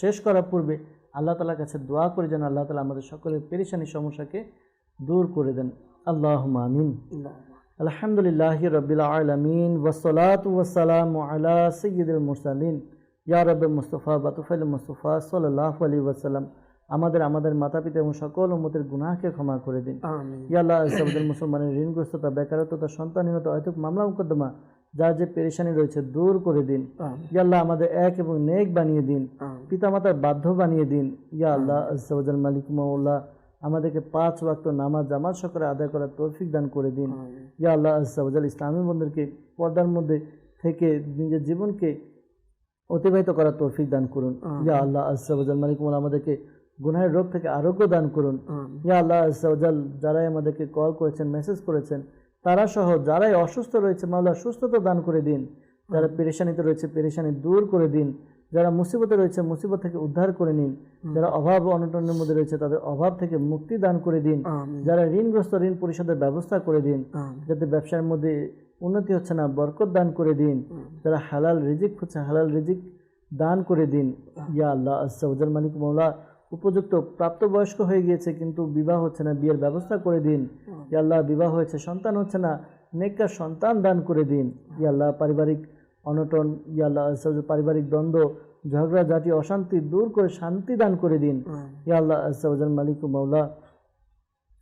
শেষ করার পূর্বে আল্লাহ তাআলার কাছে দোয়া করি যেন আল্লাহ তাআলা আমাদের সকলের পেরেশানি সমস্যাকে দূর করে দেন। আল্লাহুম্মা আমিন। আলহামদুলিল্লাহি রাব্বিল আলামিন ওয়াসসালাতু ওয়াসসালামু আলা সাইয়্যিদিল মুরসালিন ইয়া রাব্বে মুস্তাফা বাতুফাইল মুস্তাফা সাল্লাল্লাহু আলাইহি ওয়াসাল্লাম। আমাদের মাতা পিতা এবং সকল উম্মতের গুনাহকে ক্ষমা করে দিন। ইয়া আল্লাহ, সবদের মুসলমানের ঋণগ্রস্ততা, বেকারত্বতা, সন্তানহীনতা, অহেতুক মামলা মুকদ্দমা, যার যে পেরেশানি রয়েছে দূর করে দিন। ইয়া আল্লাহ, আমাদের এক এবং নেক বানিয়ে দিন, পিতামাতার বাধ্য বানিয়ে দিন। ইয়া আল্লাহ আজ্জা ওয়া জাল মালিক মাওলা, আমাদেরকে 5 ওয়াক্ত নামাজ জামাত সহকারে আদায় করার তৌফিক দান করে দিন। ইয়া আল্লাহ আজ্জা ওয়া জাল, ইসলামী বন্ধুদেরকে পর্দার মধ্যে থেকে নিজের জীবনকে অতিবাহিত করার তৌফিক দান করুন। ইয়া আল্লাহ আজ্জা ওয়া জাল মালিক মাওলা, আমাদেরকে গুনাহের রোগ থেকে আরোগ্য দান করুন। ইয়া আল্লাহ আজ্জা ওয়া জাল, যারাই আমাদেরকে কল করেছেন, মেসেজ করেছেন, তারা সহ যারাই অসুস্থ রয়েছে মাওলা সুস্থতা দান করে দিন। যারা পেরেশানিতে রয়েছে পেরেশানি দূর করে দিন। যারা মুসিবতে রয়েছে মুসিবত থেকে উদ্ধার করে নিন। যারা অভাব অনটনের মধ্যে রয়েছে তাদের অভাব থেকে মুক্তি দান করে দিন। যারা ঋণগ্রস্ত ঋণ পরিশোধের ব্যবস্থা করে দিন। যাদের ব্যবসার মধ্যে উন্নতি হচ্ছে না বরকত দান করে দিন। যারা হালাল রিজিক হচ্ছে হালাল রিজিক দান করে দিন। ইয়া আল্লাহ আজ্জা ওয়া জাল মালিক মাওলা, উপযুক্ত প্রাপ্তবয়স্ক হয়ে গিয়েছে কিন্তু বিবাহ হচ্ছে না, বিয়ের ব্যবস্থা করে দিন। ইয়া আল্লাহ, বিবাহ হয়েছে সন্তান হচ্ছে না, নেককার সন্তান দান করে দিন। ইয়া আল্লাহ, পারিবারিক অনটন, ইয়া আল্লাহ পারিবারিক দ্বন্দ্ব, ঝগড়া ঝাঁটি, অশান্তি দূর করে শান্তি দান করে দিন। ইয়া আল্লাহ আজ্জা ওয়া জাল মালিক মাওলা,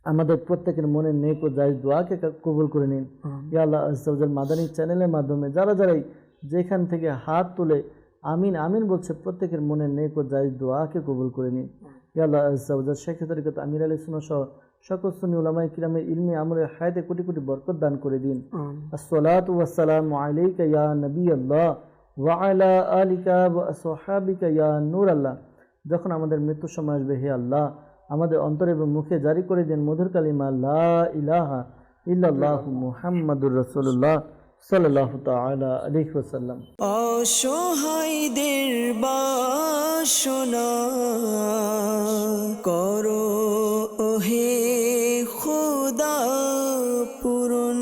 আমাদের প্রত্যেকের মনে নেক ও জায়েজ দোয়াকে কবুল করে নিন। ইয়া আল্লাহ আজ্জা ওয়া জাল, মাদানী চ্যানেলের মাধ্যমে যারাই যেখান থেকে হাত তুলে আমিন আমিন বলছে, প্রত্যেকের মনে নেক ও জায়েজ দোয়াকে কবুল করে নিন। ইয়া আল্লাহ আজ্জা ওয়া জাল, শেখ তরিকত আমির আলী সুন্নাহ সহ সকল সুন্নি উলামায়ে কিরামের ইলমি আমলে হায়াতে কোটি কোটি বরকত দান করে দিন। আসসালাতু ওয়াসসালামু আলাইকা ইয়া নবী আল্লাহ ওয়া আলা আলিকা ওয়া আসহাবিকা ইয়া নূর আল্লাহ। যখন আমাদের মৃত্যুর সময় আসবে, হে আল্লাহ, আমাদের অন্তরে এবং মুখে জারি করে দিন মধুর কালিমা লা ইলাহা ইল্লাল্লাহু মুহাম্মাদুর রাসূলুল্লাহ সাল্লাল্লাহু তাআলা আলাইহি ওয়াসাল্লাম। অসহায়দের বাসনা করো ওহে খোদা পূরণ।